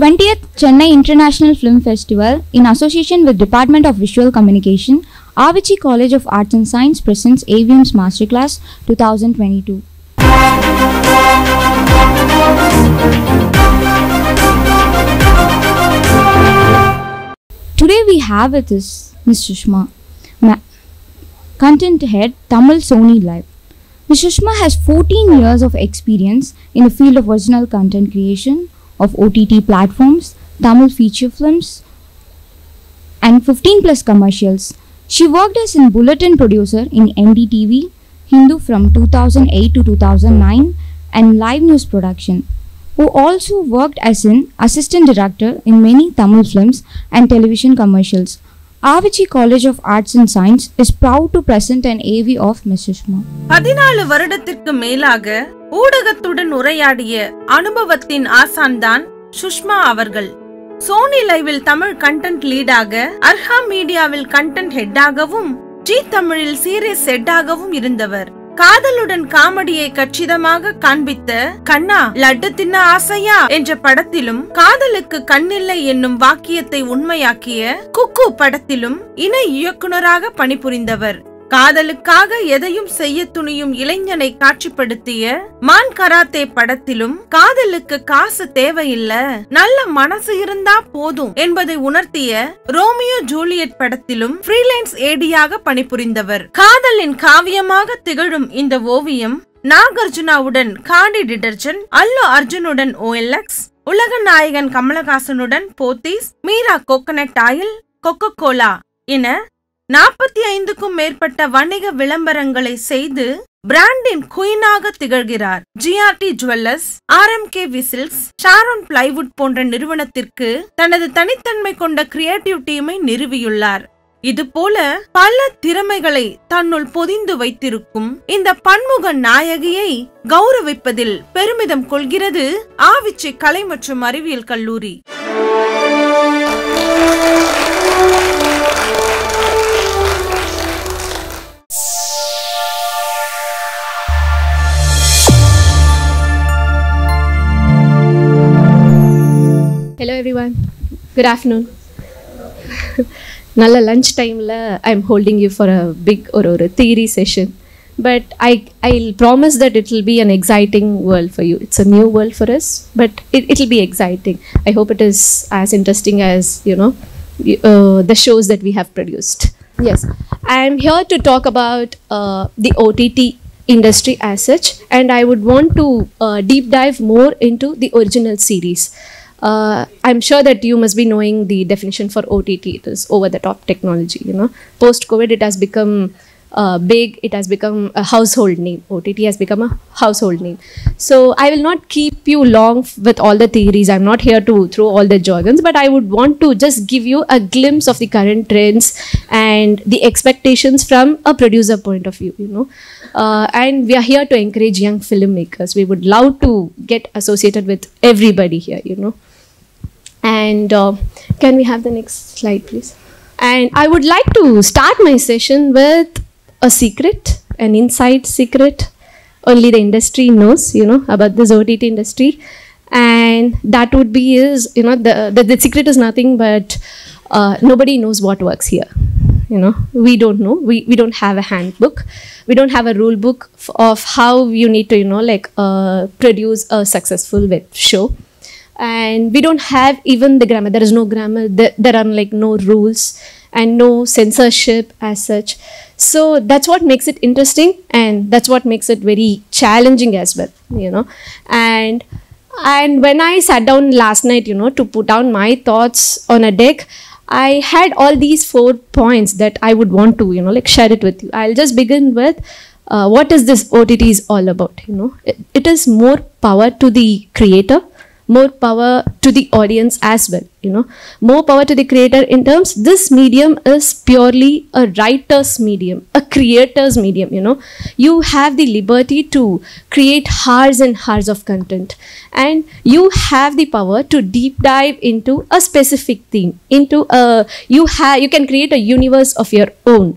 20th Chennai International Film Festival, in association with Department of Visual Communication, Avichicollege of Arts and Science presents AVM's Masterclass 2022. Today we have with us Ms. Sushma, Content Head, Tamil SonyLiv. Ms. Sushma has 14 years of experience in the field of original content creation of OTT platforms, Tamil feature films, and 15 plus commercials. She worked as a bulletin producer in NDTV, Hindu from 2008 to 2009, and live news production. Who also worked as an assistant director in many Tamil films and television commercials. Avichicollege of Arts and Science is proud to present an AV of Ms. Sushma. 14 வருடத்திற்கு மேலாக ஊடகத்துடன் உரையாடிய அனுபவத்தின் ஆசான்தான் சுஷ்மா அவர்கள். சோனிலைவில் Tamil content லீடாக, அர்ஹா மீடியாவில் content ஹெட்டாகவும், G தமிழில் serious ஹெட்டாகவும் இருந்தவர். காதலுடன் காமெடியை கச்சிதமாக காண்பித்த கண்ணா லட்டு தின்ன ஆசையா என்ற படத்திலும், காதலுக்கு கண்ணில்லை என்னும் வாக்கியத்தை உண்மையாக்கிய குக்கு படத்திலும் இணை இயக்குனராக பணிபுரிந்தவர். காதலுக்காக எதையும் செய்ய துணியும் இளைஞனை காட்சிப்படுத்திய மான் கராத்தே படத்திலும், காதலுக்கு காசு தேவையில்ல, நல்ல மனசு இருந்தா போதும் என்பதை உணர்த்திய ரோமியோ ஜூலியட் படத்திலும் ஃப்ரீலான்ஸ் ஏடியாக பணிபுரிந்தவர். காதலின் காவியமாக திகழும் இந்த ஓவியம் நாகார்ஜுனாவுடன் காடி டிடர்ஜென்ட், அல்லு அர்ஜுனுடன் OLX, உலக நாயகன் கமலஹாசனுடன் Pothys, Meera coconut oil, Coca Cola என 45க்கும் மேற்பட்ட வணிக விளம்பரங்களை செய்து பிராண்டின் குயினாக திகழ்கிறார். GRT jewellers, RMK whistles, Sharon plywood போன்ற நிறுவனத்திற்கு தனது தனித்தன்மை கொண்ட கிரியேட்டிவ் டீமை நிறுவியுள்ளார். இதுபோல பல திறமைகளை தன்னுள் பொதிந்து வைத்திருக்கும் இந்த பன்முக நாயகியை கௌரவிப்பதில் பெருமிதம் கொள்கிறது ஆவிச்சி கலை மற்றும் அறிவியல் கல்லூரி. Hello everyone, good afternoon. Nalla lunch time la I'm holding you for a big or theory session, but I'll promise that it will be an exciting world for you. It's a new world for us, but it'll be exciting. I hope it is as interesting as the shows that we have produced. Yes, I'm here to talk about the OTT industry as such, and I would want to deep dive more into the original series. I'm sure that you must be knowing the definition for OTT. It is over the top technology, Post-COVID, it has become big. It has become a household name. OTT has become a household name. So I will not keep you long with all the theories. I'm not here to throw all the jargons, but I would want to just give you a glimpse of the current trends and the expectations from a producer point of view, and we are here to encourage young filmmakers. We would love to get associated with everybody here, And can we have the next slide, please? And I would like to start my session with a secret, an inside secret. Only the industry knows, about this OTT industry. And that would be the secret is nothing but nobody knows what works here. We don't know. We don't have a handbook. We don't have a rule book of how you need to, produce a successful web show. And we don't have even the grammar. There is no grammar. There are no rules and no censorship as such. So that's what makes it interesting, and that's what makes it very challenging as well, And when I sat down last night, to put down my thoughts on a deck, I had all these 4 points that I would want to, share it with you. I'll just begin with what is this OTT is all about, It is more power to the creator, more power to the audience as well, more power to the creator in terms this medium is purely a writer's medium, a creator's medium. You have the liberty to create hours and hours of content, and you have the power to deep dive into a specific theme, into you can create a universe of your own.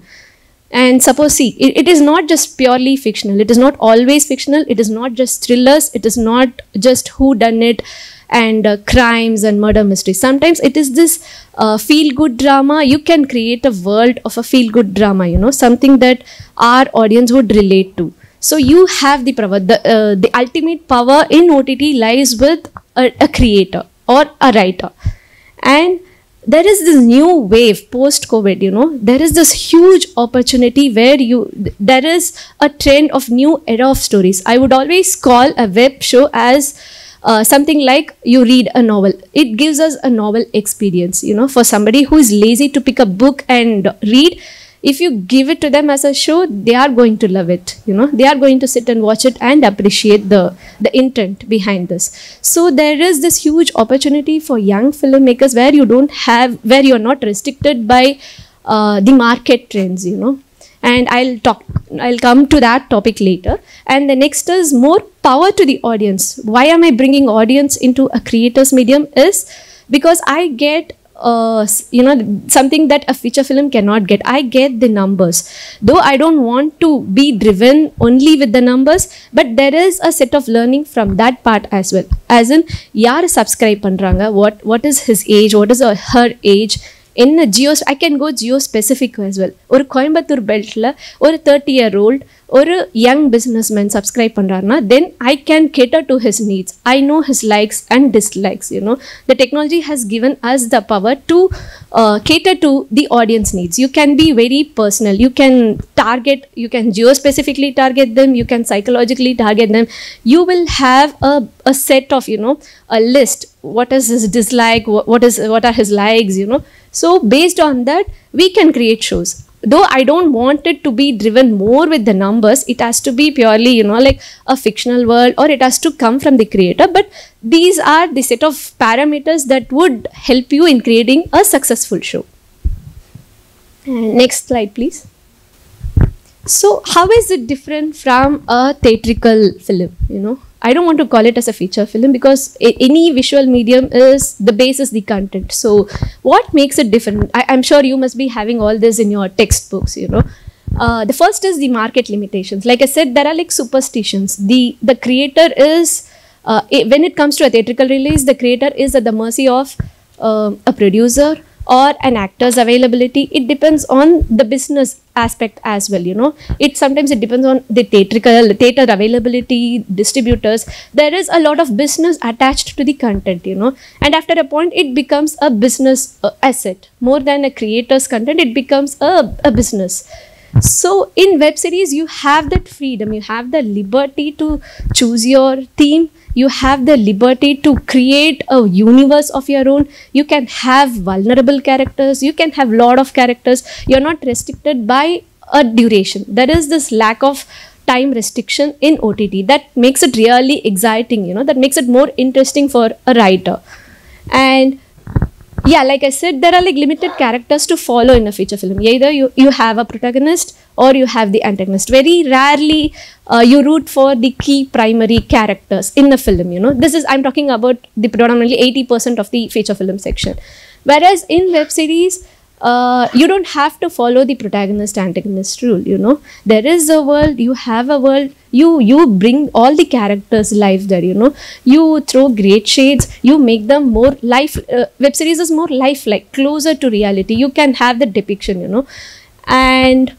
And suppose, see, it is not just purely fictional. It is not always fictional. It is not just thrillers. It is not just who done it and crimes and murder mysteries. Sometimes it is this feel good drama. You can create a world of a feel good drama, you know, something that our audience would relate to. So you have the power. The ultimate power in OTT lies with a creator or a writer. And there is this new wave post-COVID, you know, there is this huge opportunity where there is a trend of new era of stories. I would always call a web show as something like you read a novel. It gives us a novel experience, you know, for somebody who is lazy to pick a book and read. If you give it to them as a show, they are going to love it, you know, they are going to sit and watch it and appreciate the intent behind this. So there is this huge opportunity for young filmmakers where you're not restricted by the market trends, you know. And I'll come to that topic later. And the next is more power to the audience. Why am I bringing audience into a creator's medium is because I get you know, something that a feature film cannot get. I get the numbers, though I don't want to be driven only with the numbers, but there is a set of learning from that part as well. As in, yaar subscribe pandranga, what is his age, what is her age. In a I can go geo specific as well. Or Coimbatore belt la or 30-year-old or a young businessman subscribe pandrana, then I can cater to his needs. I know his likes and dislikes, you know. The technology has given us the power to cater to the audience needs. You can be very personal. You can target, you can geo specifically target them, you can psychologically target them. You will have a set of, you know, a list. What is his dislike, what are his likes, you know. So based on that, we can create shows. Though I don't want it to be driven more with the numbers, it has to be purely, you know, like a fictional world, or it has to come from the creator. But these are the set of parameters that would help you in creating a successful show. And next slide, please. So how is it different from a theatrical film, you know? I don't want to call it as a feature film because any visual medium is, the base is the content. So what makes it different? I'm sure you must be having all this in your textbooks, you know. The first is the market limitations. Like I said, there are like superstitions. The creator is, when it comes to a theatrical release, the creator is at the mercy of a producer or an actor's availability. It depends on the business aspect as well, you know. Sometimes it depends on the theater availability, distributors. There is a lot of business attached to the content, you know, and after a point it becomes a business asset. More than a creator's content, it becomes a business. So in web series, you have that freedom, you have the liberty to choose your theme, you have the liberty to create a universe of your own. You can have vulnerable characters, you can have lot of characters. You're not restricted by a duration. There is this lack of time restriction in OTT that makes it really exciting, you know, that makes it more interesting for a writer. And yeah, like I said, there are like limited characters to follow in a feature film. Either you have a protagonist or you have the antagonist. Very rarely you root for the key primary characters in the film, you know. I'm talking about the predominantly 80% of the feature film section. Whereas in web series, you don't have to follow the protagonist antagonist rule, you know. There is a world, you have a world, you bring all the characters live there, you know. You throw great shades, you make them more life. Web series is more lifelike, closer to reality. You can have the depiction, you know. And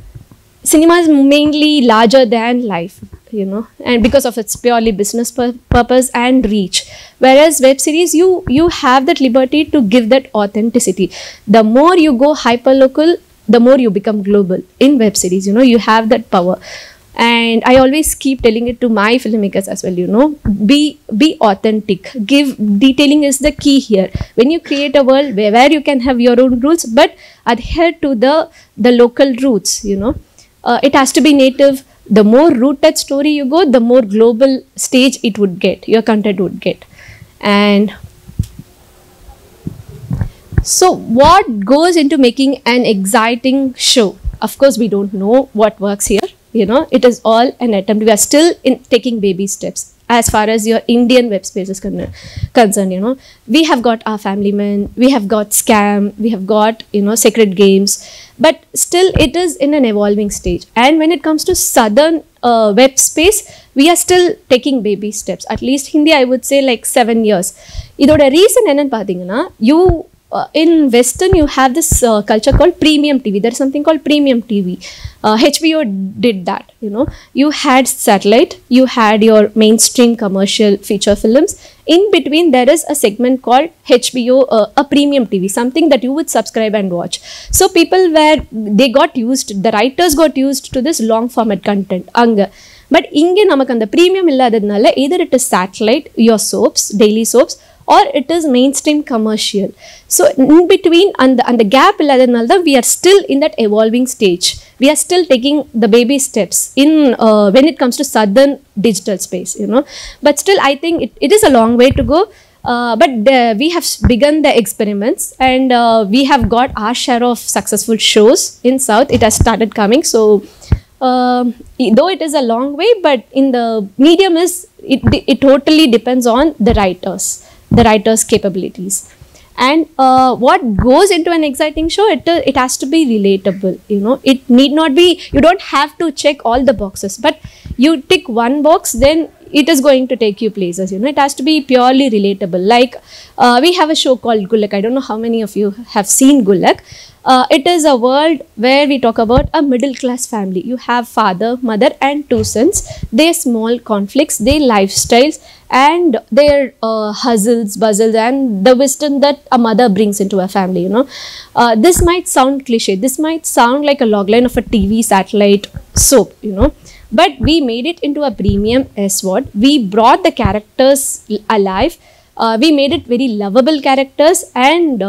cinema is mainly larger than life, you know, and because of its purely business purpose and reach. Whereas web series, you have that liberty to give that authenticity. The more you go hyper-local, the more you become global. In web series, you know, you have that power. And I always keep telling it to my filmmakers as well, you know, be authentic. Detailing is the key here. When you create a world where you can have your own rules, but adhere to the local roots, you know. It has to be native. The more rooted story you go, the more global stage it would get, your content would get. And so what goes into making an exciting show? Of course, we don't know what works here, you know. It is all an attempt. We are still taking baby steps as far as your Indian web space is concerned, you know. We have got Our Family Men, we have got Scam, we have got, you know, Sacred Games, but still it is in an evolving stage. And when it comes to southern web space, we are still taking baby steps. At least Hindi, I would say like 7 years. இதோட reason என்னன்னு பார்த்தீங்கன்னா, in Western you have this culture called premium TV. There is something called premium TV. HBO did that, you know. You had satellite, you had your mainstream commercial feature films. In between there is a segment called HBO, a premium TV, something that you would subscribe and watch. So people they got used, the writers got used to this long format content anga. But inge namak and the premium illadadnala, either it is satellite, your soaps, daily soaps, or it is mainstream commercial. So in between and the gap illadadnala, we are still in that evolving stage. We are still taking the baby steps in when it comes to southern digital space, you know. But still I think it is a long way to go. But we have begun the experiments, and we have got our share of successful shows in South. It has started coming. So though it is a long way, but in the medium it totally depends on the writers' capabilities. And what goes into an exciting show, it has to be relatable, you know. It need not be, you don't have to check all the boxes, but you tick one box, then it is going to take you places, you know. It has to be purely relatable. Like we have a show called Gulak. I don't know how many of you have seen Gulak. It is a world where we talk about a middle class family. You have father, mother and 2 sons, their small conflicts, their lifestyles, and their hustles, buzzles, and the wisdom that a mother brings into a family, you know. This might sound cliche, this might sound like a logline of a TV satellite soap, you know, but we made it into a premium S-word. We brought the characters alive. We made it very lovable characters, and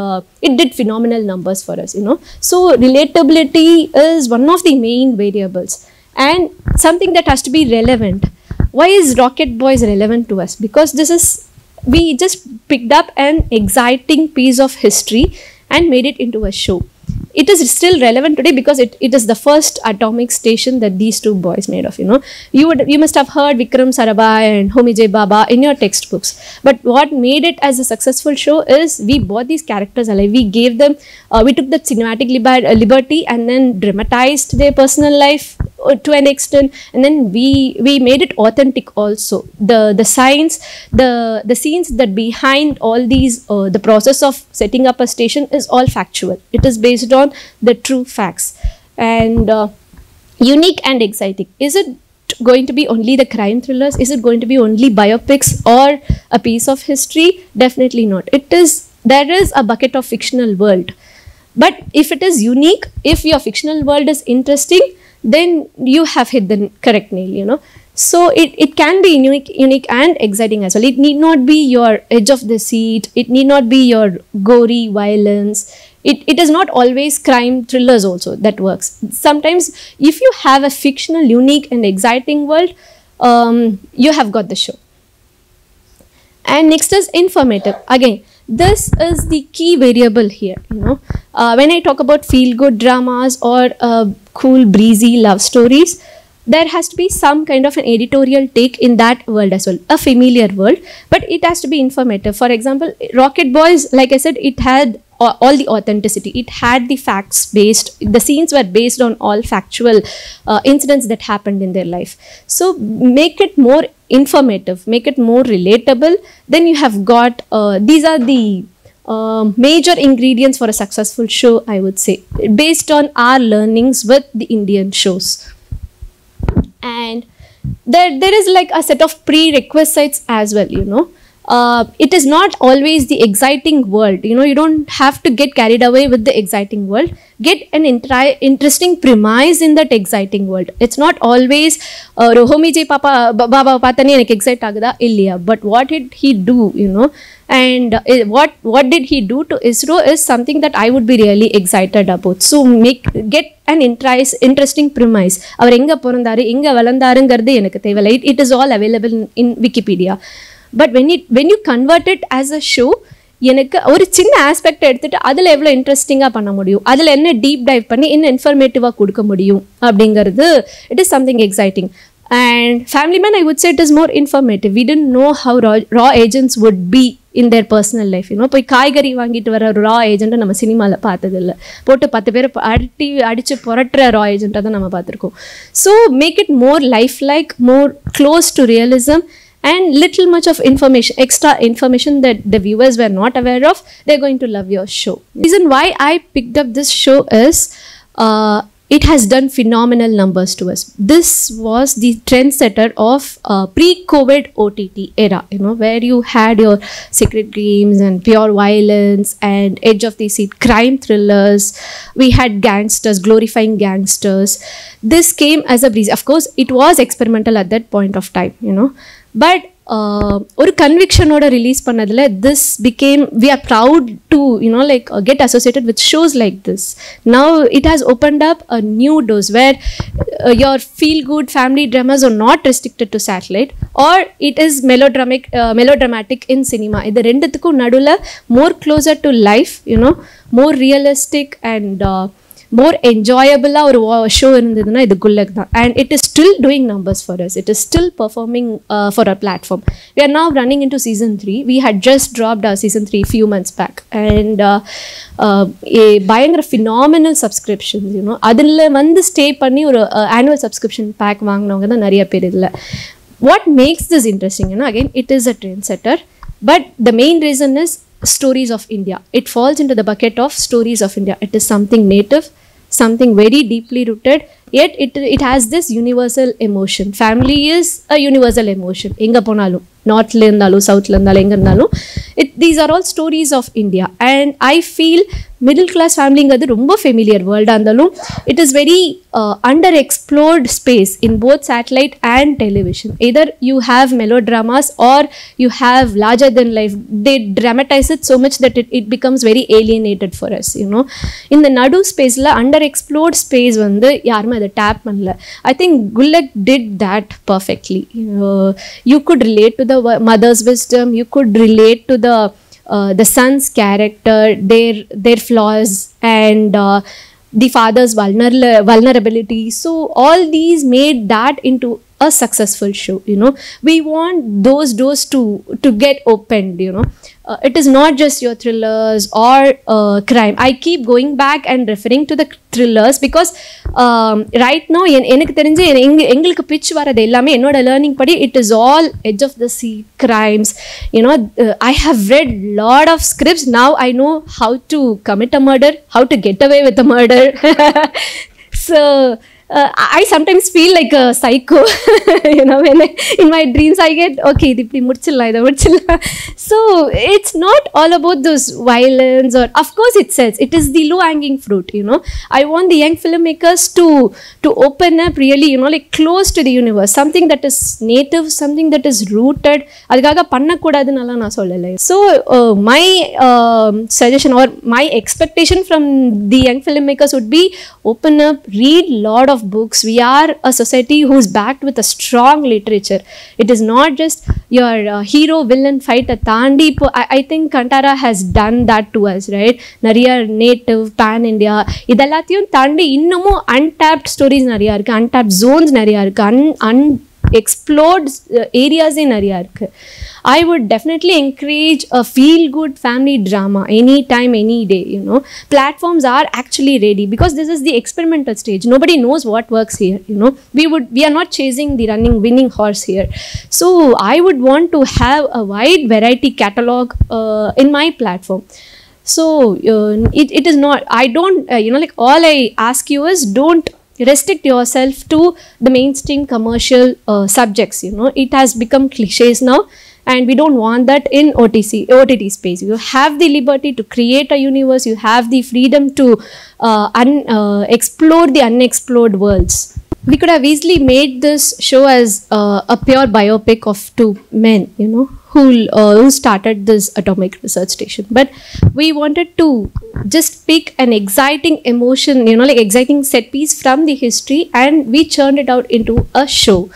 it did phenomenal numbers for us, you know. So relatability is one of the main variables, and something that has to be relevant. Why is Rocket Boys relevant to us? Because we just picked up an exciting piece of history and made it into a show. It is still relevant today because it is the first atomic station that these 2 boys made of, you know. You must have heard Vikram Sarabhai and Homi J. Baba in your textbooks. But what made it as a successful show is we brought these characters alive. We gave them, we took the cinematic liberty and then dramatized their personal life to an extent, and then we made it authentic also. The science, the scenes that behind all these, the process of setting up a station is all factual. It is based on the true facts, and unique and exciting. Is it going to be only the crime thrillers? Is it going to be only biopics or a piece of history? Definitely not. There is a bucket of fictional world, but if it is unique, if your fictional world is interesting, then you have hit the correct nail, you know. So it can be unique and exciting as well. It need not be your edge of the seat. It need not be your gory violence. It is not always crime thrillers also that works. Sometimes if you have a fictional, unique and exciting world, you have got the show. And next is informative. Again, this is the key variable here, you know. When I talk about feel good dramas or cool breezy love stories, there has to be some kind of an editorial take in that world as well, a familiar world, but it has to be informative. For example, Rocket Boys, like I said, it had all the authenticity. It had the facts based, the scenes were based on all factual incidents that happened in their life. So make it more informative, make it more relatable. Then you have got these are the major ingredients for a successful show, I would say, based on our learnings with the Indian shows. And there is like a set of prerequisites as well, you know. It is not always the exciting world, you know. You don't have to get carried away with the exciting world. Get an interesting premise in that exciting world. It's not always Homi J. Baba Patani enak excite agada illaya, but what did he do, you know. And what did he do to ISRO is something that I would be really excited about. So get an interesting premise. Avar enga porundaru enga valandarungardu enakku thevilla. It is all available in Wikipedia. But when you convert it as a show, எனக்கு ஒரு சின்ன aspect எடுத்துட்டு அதில் எவ்வளோ இன்ட்ரெஸ்டிங்காக பண்ண முடியும், அதில் என்ன டீப் டைவ் பண்ணி என்ன இன்ஃபர்மேட்டிவாக கொடுக்க முடியும் அப்படிங்கிறது, it is something exciting. And Family Man, I would say it is more informative. We didn't know how raw agents would be in their personal life, you know. போய் காய்கறி வாங்கிட்டு வர ரா ஏஜெண்ட்டை நம்ம சினிமாவில் பார்த்ததில்ல. போட்டு 10 பேரை அடித்து புரட்டுற ரா ஏஜெண்ட்டை தான் நம்ம பார்த்துருக்கோம். So make it more lifelike, more close to realism, and little much of information, extra information that the viewers were not aware of, they're going to love your show. The reason why I picked up this show is it has done phenomenal numbers to us. This was the trendsetter of pre-COVID OTT era, you know, where you had your Secret Games and pure violence and edge of the seat crime thrillers. We had gangsters, glorifying gangsters. This came as a breeze. Of course, it was experimental at that point of time, you know, but ஒரு கன்விக்ஷனோட release பண்ணதில் this became, we are proud to, you know, like get associated with shows like this. Now it has opened up a new doors where your feel good family dramas are not restricted to satellite, or it is melodramatic in cinema. இது ரெண்டுத்துக்கும் நடுவில் more closer to life, you know, more realistic and more enjoyable ஒரு show இருந்ததுன்னா இது குல்லக் தான். And it is still doing numbers for us. It is still performing for our platform. We are now running into season 3. We had just dropped our season 3 few months back, and பயங்கர phenomenal subscriptions, you know. அதில் வந்து stay பண்ணி ஒரு annual subscription pack வாங்கினவங்க தான் நிறைய பேர் இதில். What makes this interesting, you know, again, it is a trendsetter, but the main reason is stories of India. It falls into the bucket of stories of India. It is something native, something very deeply rooted, yet it has this universal emotion. Family is a universal emotion. Enga ponalum, north la irundhalum, south la irundhalum, enga irundhalum, these are all stories of India. And I feel middle class family ingadu romba familiar world andalum, it is very underexplored space in both satellite and television. Either you have melodramas or you have larger than life. They dramatize it so much that it becomes very alienated for us, you know. In the nadu space la underexplored space vandu yarume adha tap pannala. I think Gullak did that perfectly. You could relate to the mother's wisdom, you could relate to the son's character, their flaws, and the father's vulnerability. So all these made that into a successful show, you know. We want those doors to get opened, you know. It is not just your thrillers or crime. I keep going back and referring to the thrillers because right now எனக்கு தெரிஞ்சு எங்களுக்கு pitch வரது எல்லாமே என்னோட learning படி it is all edge of the seat crimes, you know. I have read lot of scripts. Now I know how to commit a murder, how to get away with a murder. So I sometimes feel like a psycho, you know, when in my dreams I get, okay, idipdi mudichilla. So it's not all about those violence, or of course it says it is the low hanging fruit, you know. I want the young filmmakers to open up really, you know, like close to the universe, something that is native, something that is rooted. Adikaga panna kodadunala na sollala. So my suggestion or my expectation from the young filmmakers would be open up, read lot of books. We are a society who's backed with a strong literature. It is not just your hero villain fight tandi. I think Kantara has done that to us, right? Nariya native pan India idallathiyum tandi innumu untapped stories nariya irukku, untapped zones nariya irukku, unexplored areas in nariya irukku. I would definitely encourage a feel-good family drama anytime, any day, you know. Platforms are actually ready because this is the experimental stage. Nobody knows what works here, you know. We are not chasing the winning horse here. So I would want to have a wide variety catalog in my platform. So it is not, I don't, you know, like all I ask you is don't restrict yourself to the mainstream commercial subjects, you know. It has become cliches now, and we don't want that in OTT space. You have the liberty to create a universe. You have the freedom to explore the unexplored worlds. We could have easily made this show as a pure biopic of two men, you know, who started this atomic research station. But we wanted to just pick an exciting emotion, you know, like exciting set piece from the history, and we churned it out into a show.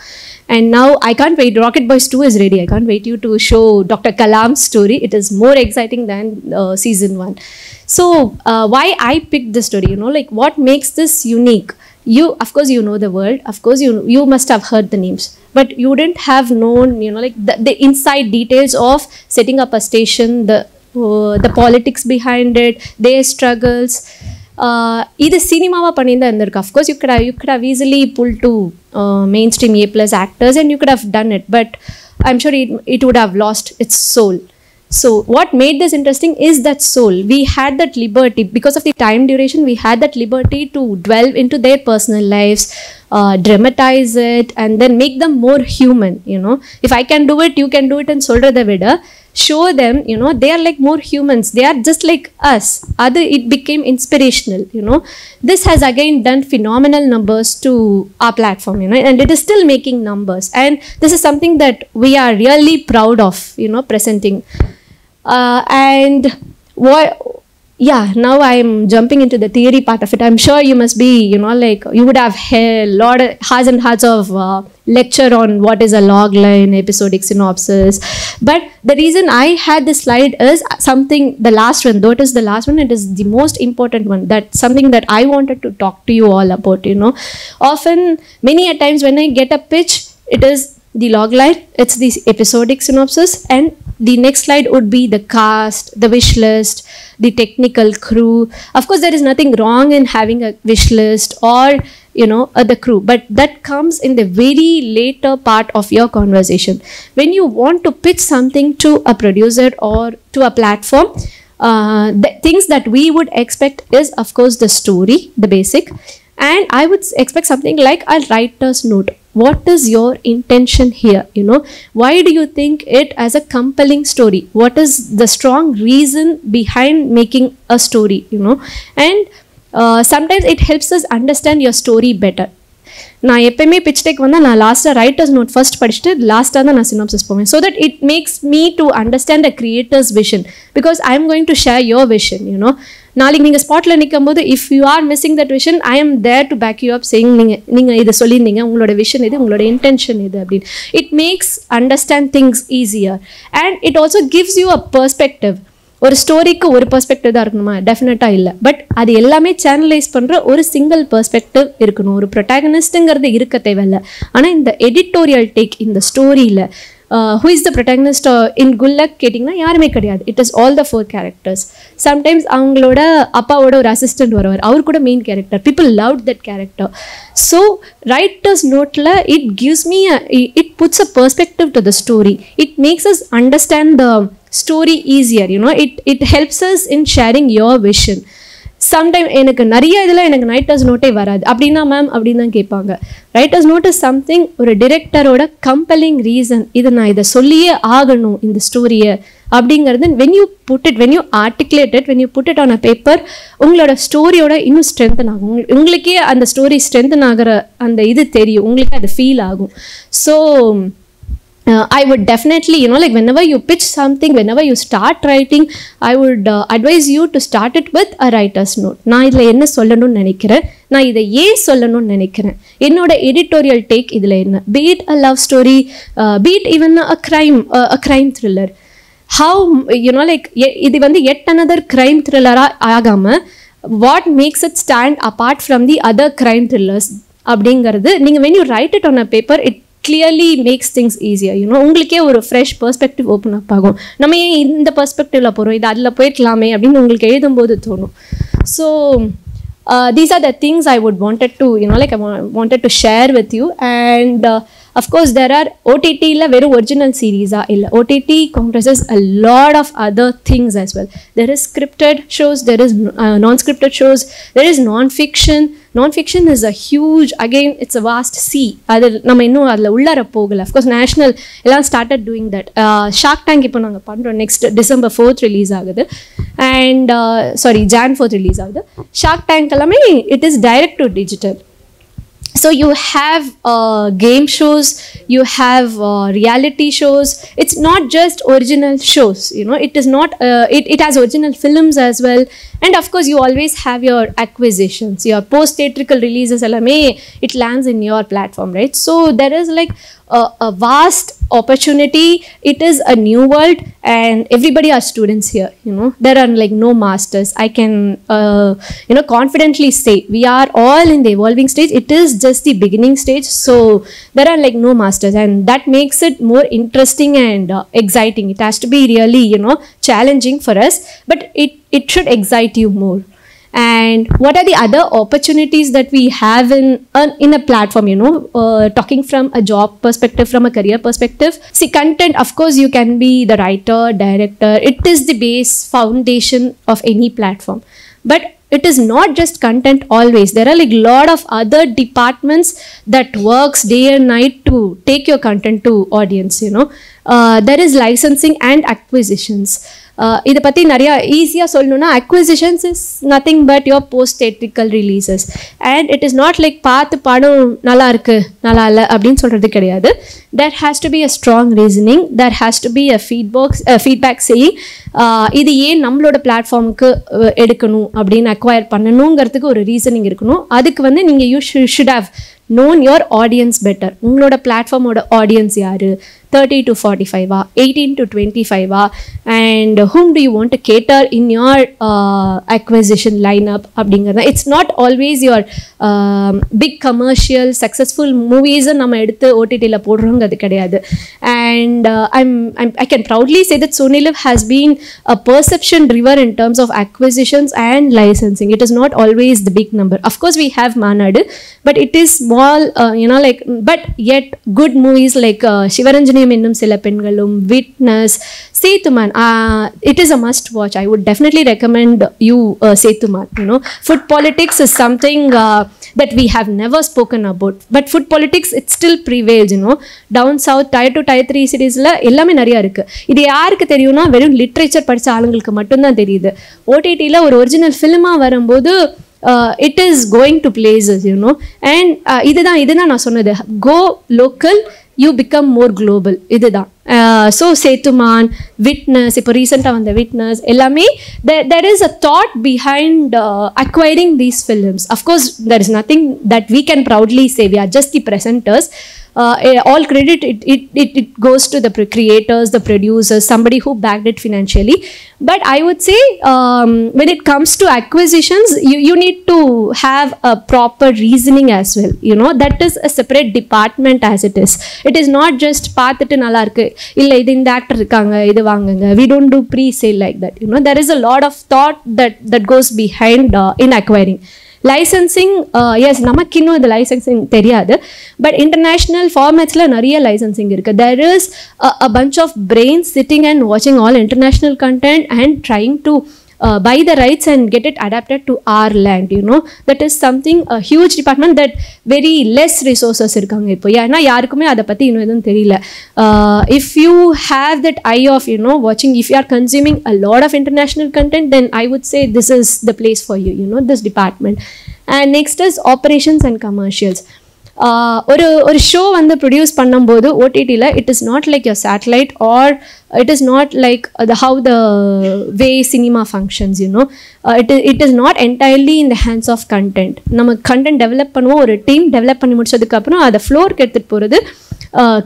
And now I can't wait. Rocket Boys 2 is ready. I can't wait you to show Dr. Kalam's story. It is more exciting than season 1. So why I picked this story, you know, like what makes this unique? You, of course, you know the world. Of course, you must have heard the names, but you wouldn't have known, you know, like the inside details of setting up a station, the politics behind it, their struggles. இது சினிமாவா பண்ணியிருந்தா இருந்திருக்கு. Of course, you could have easily pulled to mainstream A+ actors and you could have done it, but I'm sure it would have lost its soul. So what made this interesting is that soul. We had that liberty because of the time duration. We had that liberty to delve into their personal lives, dramatize it, and then make them more human. You know, if I can do it, you can do it, and solra vida, show them. You know, they are like more humans. They are just like us. It became inspirational. You know, this has again done phenomenal numbers to our platform. You know, and it is still making numbers. And this is something that we are really proud of. You know, presenting. And what, yeah, now I'm jumping into the theory part of it. I'm sure you must be, you know, like you would have a lot of hours and hours of lecture on what is a log line, episodic synopsis. But the reason I had this slide is something, the last one, though it is the last one, it is the most important one. That's something that I wanted to talk to you all about, you know. Often, many a times when I get a pitch, it is the log line, it's the episodic synopsis, and the next slide would be the cast, the wish list, the technical crew. Of course, there is nothing wrong in having a wish list or, you know, the crew, but that comes in the very later part of your conversation. When you want to pitch something to a producer or to a platform, the things that we would expect is, of course, the story, the basic, and I would expect something like a writer's note. What is your intention here? You know, why do you think it as a compelling story? What is the strong reason behind making a story? You know, and sometimes it helps us understand your story better. நான் எப்பயுமே pitch deck வந்தா நான் லாஸ்ட்டாக writers note first படிச்சுட்டு லாஸ்ட்டாக தான் நான் synopsis போவேன். So that it makes me to understand a creator's vision, because I am going to share your vision. You know, நாளைக்கு நீங்கள் ஸ்பாட்டில் நிற்கும் போது if you are missing that vision, I am there to back you up saying நீங்கள் இதை சொல்லியிருந்தீங்க, உங்களோட vision இது, உங்களோட இன்டென்ஷன் இது அப்படின்னு. It makes understand things easier and it also gives you a perspective. ஒரு ஸ்டோரிக்கு ஒரு பெர்ஸ்பெக்டிவ் தான் இருக்கணுமா? டெஃபினட்டாக இல்லை. பட் அது எல்லாமே சேனலைஸ் பண்ணுற ஒரு சிங்கிள் பெர்ஸ்பெக்டிவ் இருக்கணும். ஒரு ப்ரொட்டாகனிஸ்ட்டுங்கிறது இருக்க தேவையில்லை. ஆனால் இந்த எடிட்டோரியல் டேக் இந்த ஸ்டோரியில் who is the protagonist in Good Luck கேட்டிங்கன்னா யாருமே கிடையாது. It is all the 4 characters. Sometimes அவங்களோட அப்பாவோட ஒரு அசிஸ்டன்ட் வருவார், அவர் கூட main character. People love that character. So writers நோட்டில் it gives me it puts a perspective to the story. It makes us understand the story easier, you know. It helps us in sharing your vision. Sometime எனக்கு நிறைய இதில் எனக்கு writers நோட்டே வராது. அப்படின்னா ma'am அப்படின்னு தான் கேட்பாங்க. ரைட்டர்ஸ் நோட் இஸ் சம்திங், ஒரு டிரெக்டரோட கம்பெலிங் ரீசன், இது நான் இதை சொல்லியே ஆகணும் இந்த ஸ்டோரியை அப்படிங்கிறது. When you put it, when you articulate it, when you put it on a paper, உங்களோட ஸ்டோரியோட இன்னும் ஸ்ட்ரென்தன் ஆகும். உங்களுக்கே அந்த ஸ்டோரி ஸ்ட்ரென்தன் ஆகிற அந்த இது தெரியும், உங்களுக்கு அது ஃபீல் ஆகும். So I would definitely, you know, like whenever you pitch something, whenever you start writing, I would advise you to start it with a writer's note. நான் இதில் என்ன சொல்லணும்னு நினைக்கிறேன், நான் இதை ஏன் சொல்லணும்னு நினைக்கிறேன், என்னோட எடிட்டோரியல் டேக் இதில் என்ன, be it a love story, be it even a crime thriller. How, you know, like இது வந்து yet another crime thriller ஆகாமல் what makes it stand apart from the other crime thrillers அப்படிங்கிறது நீங்கள் when you write it on a paper, it clearly makes things easier, you know. உங்களுக்கே ஒரு fresh perspective open up ஆகும். நம்ம ஏன் இந்த பெர்ஸ்பெக்டிவ்ல போகிறோம், இது அதில் போயிருக்கலாமே அப்படின்னு உங்களுக்கு எழுதும்போது தோணும். So these are the things I would wanted to, you know, like I wanted to share with you. And of course there are OTT la veru original series illa. OTT comprises a lot of other things as well. There is scripted shows, there is non-scripted shows, there is non-fiction. Non-fiction is a huge, again it's a vast sea. adu nama innum adla ullara pogala. Of course national ellam started doing that. Shark Tank ipo naanga pandrom, next December 4th release agudhu, and sorry Jan 4th release agudhu. Shark Tank allame it is direct to digital. So you have game shows, you have reality shows. It's not just original shows, you know. It is not. It has original films as well, and of course you always have your acquisitions, your post-theatrical releases. Allame it lands in your platform, right? So there is like a vast opportunity. It is a new world, and everybody are students here. You know, there are like no masters. I can you know confidently say we are all in the evolving stage. It is just the beginning stage, so there are like no masters, and that makes it more interesting and exciting. It has to be really, you know, challenging for us, but it should excite you more. and what are the other opportunities that we have in a platform, you know, talking from a job perspective, from a career perspective. See, content, of course, you can be the writer, director. It is the base foundation of any platform, but it is not just content always. There are like a lot of other departments that works day and night to take your content to audience, you know. There is licensing and acquisitions. இதை பற்றி நிறையா ஈஸியாக சொல்லணும்னா, acquisitions is nothing but your post theatrical releases. And it is not like பார்த்து படம் நல்லா இருக்கு நல்லா இல்லை அப்படின்னு சொல்கிறது கிடையாது. There has to be a strong reasoning, there has to be a feedback செய்யி இது ஏன் நம்மளோட பிளாட்ஃபார்முக்கு எடுக்கணும் அப்படின்னு அக்வயர் பண்ணணுங்கிறதுக்கு ஒரு ரீசனிங் இருக்கணும். அதுக்கு வந்து நீங்கள் you should have known your audience better. உங்களோட பிளாட்ஃபார்மோட ஆடியன்ஸ் யாரு, 30 to 45 18 to 25 and whom do you want to cater in your acquisition lineup அப்படிங்கிறது. It's not always your big commercial successful movies நம்ம எடுத்து OTTல போடுறோங்கிறது கிடையாது. And I can proudly say that SonyLiv has been a perception driver in terms of acquisitions and licensing. It is not always the big number. Of course we have Manadu, but it is small, you know, like, but yet good movies like Shivaranjaniyam innum sila pengalum, Witness, Sethuman, it is a must watch. I would definitely recommend you Sethuman. You know, food politics is something that we have never spoken about, but food politics, it still prevails, you know. Down south, tier 2 tier 3 cities la ellame nariya irukku. Idu yaarukku theriyumna verum literature padicha aalangalukku mattum dhaan theriyudhu. OTT la or original film varumbodhu it is going to places, you know. And இதுதான் நான் சொன்னது, go local, you become more global. இதுதான். So Sethuman, Witness, இப்போ ரீசெண்டாக வந்த Witness எல்லாமே, there is a thought behind acquiring these films. Of course there is nothing that we can proudly say, we are just the presenters. All credit it goes to the creators, the producers, somebody who backed it financially. But I would say when it comes to acquisitions, you need to have a proper reasoning as well, you know. That is a separate department as it is. It is not just பார்த்துட்டு நல்லா இருக்கு, இல்லை இது இந்த actor இருக்காங்க இது வாங்குங்க. We don't do pre-sale like that, you know. There is a lot of thought that goes behind in acquiring. Licensing, yes நமக்கு இன்னும் இது லைசன்சிங் தெரியாது, பட் இன்டர்நேஷ்னல் ஃபார்மேட்ஸில் நிறைய லைசன்சிங் இருக்குது. There is a bunch of brains sitting and வாட்சிங் all international content and trying to buy the rights and get it adapted to our land, you know. That is something, a huge department that very less resources இருக்காங்க இப்போ. ஏன்னா யாருக்குமே அதை பற்றி இன்னும் எதுவும் தெரியல. If you have that eye of, you know, watching, if you are consuming a lot of international content, then I would say this is the place for you, you know, this department. And next is operations and commercials. ஒரு show வந்து produce பண்ணும்போது ஓடிடியில் it is not like your satellite or it is not like how the way cinema functions, you know. It is not entirely in the hands of content. நம்ம content develop பண்ணுவோம், ஒரு team develop பண்ணி முடிச்சதுக்கு அப்புறம் அதை ஃப்ளோருக்கு எடுத்துகிட்டு போகிறது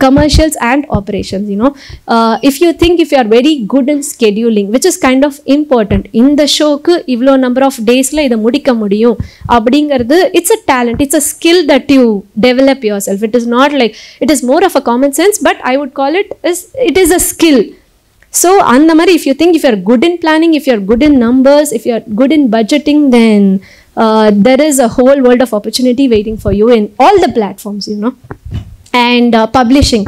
commercials and operations, you know. If you think, if you are very good in scheduling, which is kind of important, in the showக்கு இவ்வளோ number of daysல இதை முடிக்க முடியும் அப்படிங்கிறது, it's a talent, it's a skill that you develop yourself. It is not like, it is more of a common sense, but I would call it is a skill. So அந்த மாதிரி, if you think, if you are good in planning, if you are good in numbers, if you are good in budgeting, then there is a whole world of opportunity waiting for you in all the platforms, you know. And publishing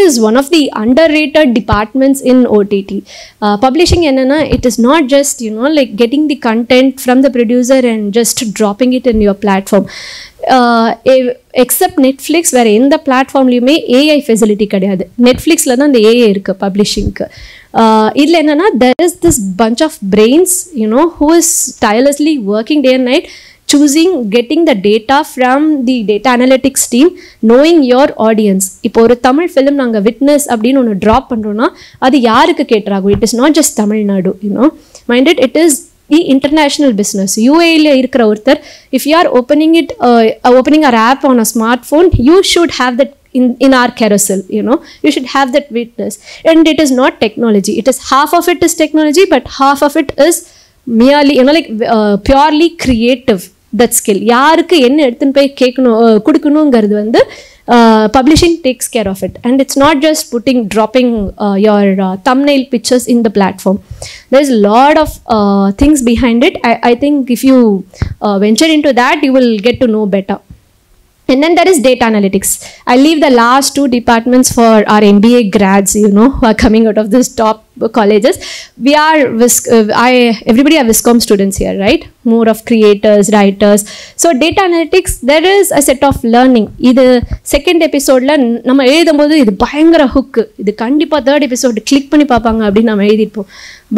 is one of the underrated departments in OTT. Publishing enna, it is not just, you know, like getting the content from the producer and just dropping it in your platform. Except Netflix, where in the platform லையுமே AI facility கிடையாது. நெட்ஃப்ளிக்ஸில் தான் இந்த AI இருக்குது பப்ளிஷிங்க்கு. இதில் என்னென்னா, there is this bunch of brains, you know, who is tirelessly working day and night, choosing, getting the data from the data analytics team, knowing your audience. இப்போ ஒரு Tamil film நாங்கள் விட்னஸ் அப்படின்னு ஒன்று ட்ராப் பண்ணுறோன்னா அது யாருக்கு கேட்டுறாகும்? It is not just Tamil Nadu, you know. Minded, it is the international business. UAE இருக்கிற ஒருத்தர், if you are opening our app on a smartphone, you should have that in our carousel, you know. You should have that witness. And it is not technology. It is half of it is technology, but half of it is merely, you know, like purely creative. that skill. யாருக்கு என்ன எடுத்துன்னு போய் கேட்கணும் கொடுக்கணுங்கிறது வந்து publishing takes care of it, and it's not just dropping your thumbnail pictures in the platform. There's a lot of things behind it. I think if you venture into that, you will get to know better. And then there is data analytics. I leave the last two departments for our MBA grads, you know, who are coming out of this top colleges. We are, everybody are Viscom students here, right? More of creators, writers. So data analytics, there is a set of learning. இது second எபிசோடில் நம்ம எழுதும்போது இது பயங்கர ஹுக்கு, இது கண்டிப்பாக third episode click பண்ணி பார்ப்பாங்க அப்படின்னு நம்ம எழுதிருப்போம்.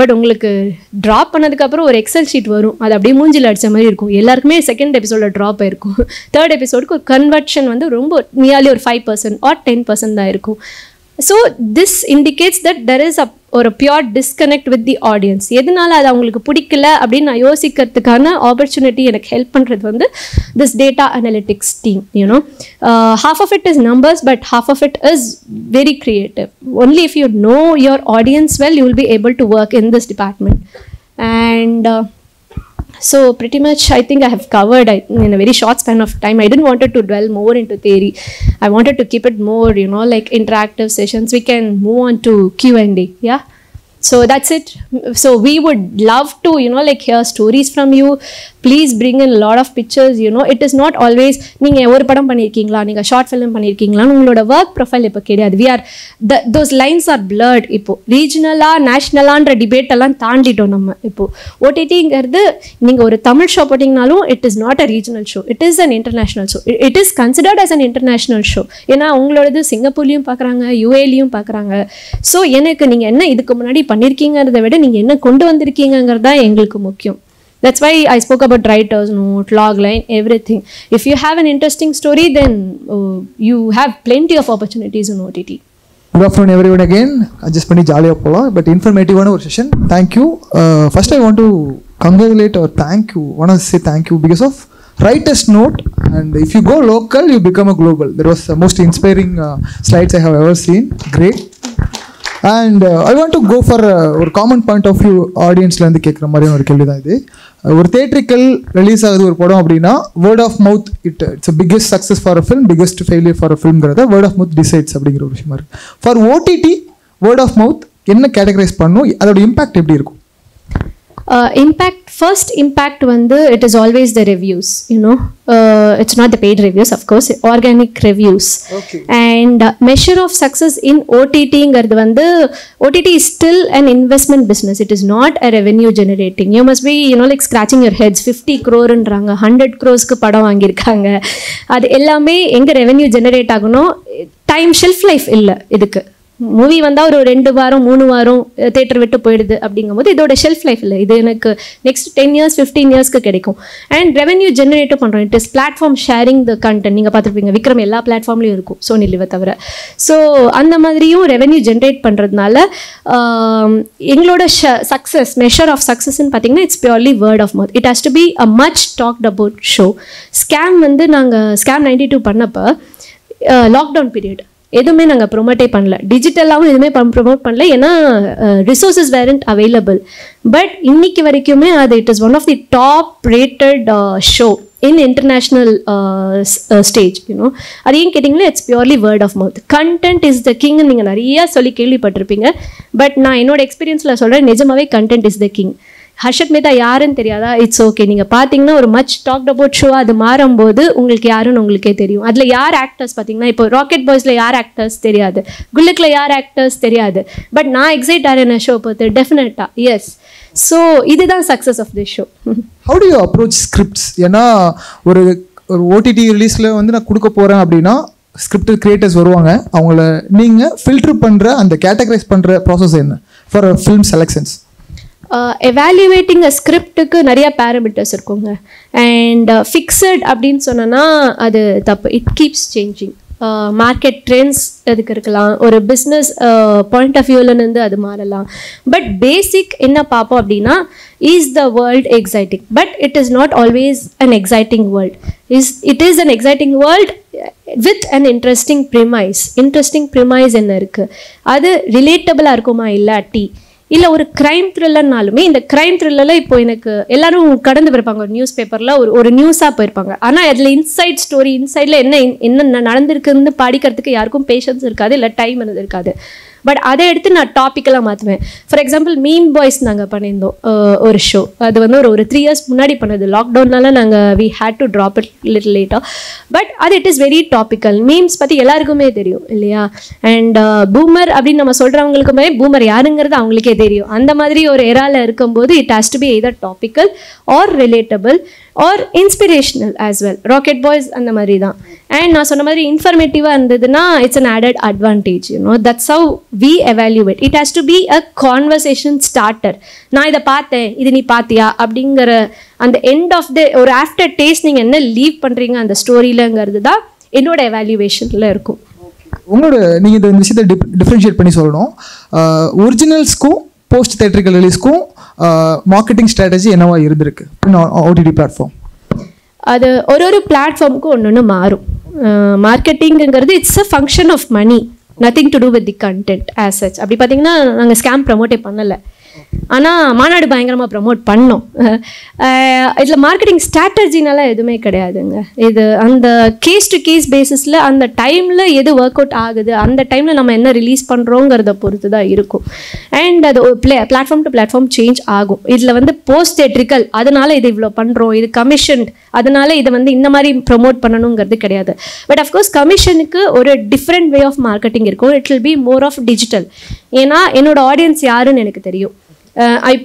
பட் உங்களுக்கு ட்ராப் பண்ணதுக்கப்புறம் ஒரு எக்ஸல் ஷீட் வரும், அது அப்படியே மூஞ்சில் அடித்த மாதிரி இருக்கும். எல்லாருக்குமே செகண்ட் எபிசோடில் ட்ராப் ஆயிருக்கும். தேர்ட் எபிசோடுக்கு ஒரு கன்வர்ஷன் வந்து ரொம்ப நியர்லி ஒரு 5% or 10% தான் இருக்கும். So this indicates that there is a pure disconnect with the audience. எதனால அது அவங்களுக்கு பிடிக்கல அப்படின்னு நான் யோசிக்கிறதுக்கான ஆப்பர்ச்சுனிட்டி எனக்கு ஹெல்ப் பண்ணுறது வந்து this data analytics team, you know. Half of it is numbers, but half of it is very creative. Only if you know your audience well, you will be able to work in this department. And so pretty much I think I have covered in a very short span of time. I didn't want to dwell more into theory. I wanted to keep it more, you know, like interactive sessions. We can move on to Q&A. Yeah. So that's it. So we would love to, you know, like hear stories from you. Please bring in a lot of pictures, you know. It is not always நீங்க ஒரு படம் பண்ணிருக்கீங்களா, நீங்க short film பண்ணிருக்கீங்களா, உங்களோட work profile இப்போ கிடையாது. we are those lines are blurred. இப்போ ரீஜனலா நேஷனலான்ற டிபேட் எல்லாம் தாண்டிட்டோம் நம்ம. இப்போ ஓடிடிங்கிறது நீங்க ஒரு தமிழ் ஷோ போட்டிங்கனாலும் it is not a regional show, it is an international show. It is considered as an international show. ஏன்னா உங்களோடது சிங்கப்பூர்லையும் பார்க்குறாங்க, யூஏலையும் பார்க்குறாங்க. ஸோ எனக்கு நீங்கள் என்ன இதுக்கு முன்னாடி பண்ணியிருக்கீங்கிறத விட நீங்கள் என்ன கொண்டு வந்திருக்கீங்கிறது தான் எங்களுக்கு முக்கியம். That's why I spoke about writer's note, logline, everything. If you have an interesting story, then you have plenty of opportunities in OTT. Good afternoon everyone again. Just பண்ணி ஜாலியாக போகலாம், பட் இன்ஃபர்மேட்டிவான ஒரு session. Thank you. First I want to congratulate or thank you. I want to say thank you because of writer's note, and if you go local, you become a global. That was the most inspiring slides I have ever seen. Great. And I want to go for ஒரு common point of view ஆடியன்ஸ்லேருந்து கேட்குற மாதிரியான ஒரு கேள்வி தான் இது. ஒரு theatrical release ஆகுது ஒரு படம் அப்படின்னா word of mouth it's biggest success for a film, biggest failure for a ஃபிலிம்ங்கிறத வேர்ட் ஆஃப் மவுத் டிசைட்ஸ் அப்படிங்கிற ஒரு விஷயமா இருக்குது. For OTT word of mouth என்ன கேட்டகரைஸ் பண்ணும், அதோட இம்பாக்ட் எப்படி இருக்கும்? First impact வந்து it is always the reviews, you know. It's not the paid reviews, of course, organic reviews. Okay. And measure of success in OTT ங்கிறது வந்து OTT is still an investment business. It is not a revenue generating. You must be, you know, like scratching your heads. 50 crore-ன்றாங்க, 100 crores-க்கு படம் வாங்கியிருக்காங்க. அது எல்லாமே எங்கே revenue generate ஆகணும்? Time shelf life இல்லை இதுக்கு. மூவி வந்தால் ஒரு 2 வாரம் 3 வாரம் தேட்டர் விட்டு போயிடுது அப்படிங்கும்போது இதோட ஷெல்ஃப் லைஃப் இல்லை. இது எனக்கு நெக்ஸ்ட் 10 years 15 yearsக்கு கிடைக்கும். அண்ட் ரெவென்யூ ஜென்ரேட்டும் பண்ணுறோம். It is platform sharing the content. நீங்கள் பார்த்துருப்பீங்க, விக்ரம் எல்லா பிளாட்ஃபார்ம்லையும் இருக்கும், SonyLiv தவிர. ஸோ அந்த மாதிரியும் ரெவென்யூ ஜென்ரேட் பண்ணுறதுனால எங்களோட சக்ஸஸ் மெஷர் ஆஃப் சக்ஸஸ்ன்னு பார்த்தீங்கன்னா it's purely word of mouth. It has to be a much talked about show. Scam வந்து நாங்கள் ஸ்கேம் 92 பண்ணப்போ லாக்டவுன் பீரியட் எதுவுமே நாங்கள் ப்ரொமோட்டே பண்ணல, டிஜிட்டலாகவும் எதுவுமே ப்ரொமோட் பண்ணல, ஏன்னா ரிசோர்ஸஸ் வேரண்ட் அவைலபிள். பட் இன்னைக்கு வரைக்குமே அது it is one of the top rated show in international stage, you know. அது ஏன் கேட்டிங்கன்னா it's purely word of mouth. Content is the கிங்னு நீங்கள் நிறையா சொல்லி கேள்விப்பட்டிருப்பீங்க. பட் நான் என்னோட எக்ஸ்பீரியன்ஸில் சொல்கிறேன், நிஜமாவே content is the king. Harshad Mehta யாருன்னு தெரியாதா? It's okay. நீங்கள் பார்த்தீங்கன்னா ஒரு மச் டாக்ட் அபவுட் ஷோ அது மாறும்போது உங்களுக்கு யாருன்னு உங்களுக்கே தெரியும். அதில் யார் ஆக்டர்ஸ் பார்த்தீங்கன்னா, இப்போ ராக்கெட் பாய்ஸில் யார் ஆக்டர்ஸ் தெரியாது, குல்லுக்கில் யார் ஆக்டர்ஸ் தெரியாது. பட் நான் எக்ஸைட் ஆகிறேன் ஷோ பார்த்து, டெஃபினட்டாக எஸ். ஸோ இதுதான் success of the show. How do you approach scripts? ஏன்னா ஒரு ஓடிடி ரிலீஸில் வந்து நான் கொடுக்க போகிறேன் அப்படின்னா ஸ்கிரிப்ட் கிரியேட்டர்ஸ் வருவாங்க, அவங்கள நீங்கள் ஃபில்டர் பண்ணுற அந்த கேட்டகரைஸ் பண்ணுற ப்ராசஸ் என்ன ஃபார் ஃபிலிம் செலெக்ஷன்ஸ்? எவாலுவேட்டிங் அ ஸ்கிரிப்டுக்கு நிறையா பேராமீட்டர்ஸ் இருக்குங்க. அண்ட் ஃபிக்ஸட் அப்படின்னு சொன்னோன்னா அது தப்பு. It keeps changing. Market trends அதுக்கு இருக்கலாம், ஒரு பிஸ்னஸ் பாயிண்ட் ஆஃப் வியூலேருந்து அது மாறலாம். பட் பேசிக் என்ன பார்ப்போம் அப்படின்னா, is the world exciting? But it is not always an exciting world. It is an exciting world with an interesting premise. Interesting premise என்ன இருக்குது, அது ரிலேட்டபிளாக இருக்குமா இல்லாட்டி, இல்லை ஒரு க்ரைம் த்ரில்லர்னாலுமே இந்த க்ரைம் த்ரில்லரில் இப்போ எனக்கு எல்லாரும் கடந்து போயிருப்பாங்க ஒரு நியூஸ் பேப்பரில் ஒரு நியூஸாக போயிருப்பாங்க. ஆனால் அதில் இன்சைட் ஸ்டோரி இன்சைடில் என்ன நடந்திருக்குன்னு படிக்கிறதுக்கு யாருக்கும் பேஷன்ஸ் இருக்காது, இல்லை டைம் இருக்காது. பட் அதை எடுத்து நான் டாப்பிக்கெல்லாம் மாற்றுவேன். ஃபார் எக்ஸாம்பிள் மீம் பாய்ஸ் நாங்கள் பண்ணியிருந்தோம் ஒரு ஷோ. அது வந்து ஒரு 3 years முன்னாடி பண்ணது. லாக்டவுன்னால நாங்கள் we had to drop it little லேட்டாக. பட் அது it is very topical. Memes பற்றி எல்லாருக்குமே தெரியும் இல்லையா? அண்ட் பூமர் அப்படின்னு நம்ம சொல்கிறவங்களுக்குமே பூமர் யாருங்கிறது அவங்களுக்கே தெரியும். அந்த மாதிரி ஒரு எரால இருக்கும்போது it has to be either topical or relatable or inspirational as well. Rocket Boys அந்த மாதிரி தான். அண்ட் நான் சொன்ன மாதிரி இன்ஃபர்மேட்டிவாக இருந்ததுன்னா it's an added advantage. That's how we evaluate. It has to be a conversation starter. நான் இதை பார்த்தேன், இது நீ பார்த்தியா அப்படிங்கிற அந்த எண்ட் ஆஃப் த ஒரு ஆஃப்டர் டேஸ்ட் நீங்கள் என்ன லீவ் பண்ணுறீங்க அந்த ஸ்டோரியிலங்கிறது தான் என்னோட எவால்யூவேஷனில் இருக்கும். உங்களோட நீங்கள் இந்த விஷயத்தை டிஃப்ரென்ஷியேட் பண்ணி சொல்லணும். ஒரிஜினல்ஸ்க்கும் போஸ்ட் தியேட்டரிக்கல் ரிலீஸ்க்கும் மார்க்கெட்டிங் ஸ்ட்ராட்டஜி என்னவா இருந்திருக்கு ஓடிடி பிளாட்ஃபார்ம்? அது ஒரு பிளாட்ஃபார்முக்கும் ஒன்று மாறும். மார்க்கெட்டிங்கிறது it's a function of money, nothing to do with the content as such. அப்படி பார்த்தீங்கன்னா நாங்கள் ஸ்கேம் ப்ரமோட்டே பண்ணலை, ஆனால் மாநாடு பயங்கரமாக ப்ரமோட் பண்ணோம். இதில் மார்க்கெட்டிங் ஸ்ட்ராட்டஜினால எதுவுமே கிடையாதுங்க. இது அந்த கேஸ் டு கேஸ் பேசிஸில் அந்த டைமில் எது ஒர்க் அவுட் ஆகுது, அந்த டைமில் நம்ம என்ன ரிலீஸ் பண்ணுறோங்கிறத பொறுத்து தான் இருக்கும். அண்ட் அது பிளாட்ஃபார்ம் டு பிளாட்ஃபார்ம் சேஞ்ச் ஆகும். இதில் வந்து போஸ்ட் தியேட்ரிக்கல் அதனால இது இவ்வளோ பண்ணுறோம், இது கமிஷன் அதனால இதை வந்து இந்த மாதிரி ப்ரொமோட் பண்ணணுங்கிறது கிடையாது. பட் அஃப்கோர்ஸ் கமிஷனுக்கு ஒரு டிஃப்ரெண்ட் வே ஆஃப் மார்க்கெட்டிங் இருக்கும். It will be more of digital. ஏன்னா என்னோட ஆடியன்ஸ் யாருன்னு எனக்கு தெரியும்.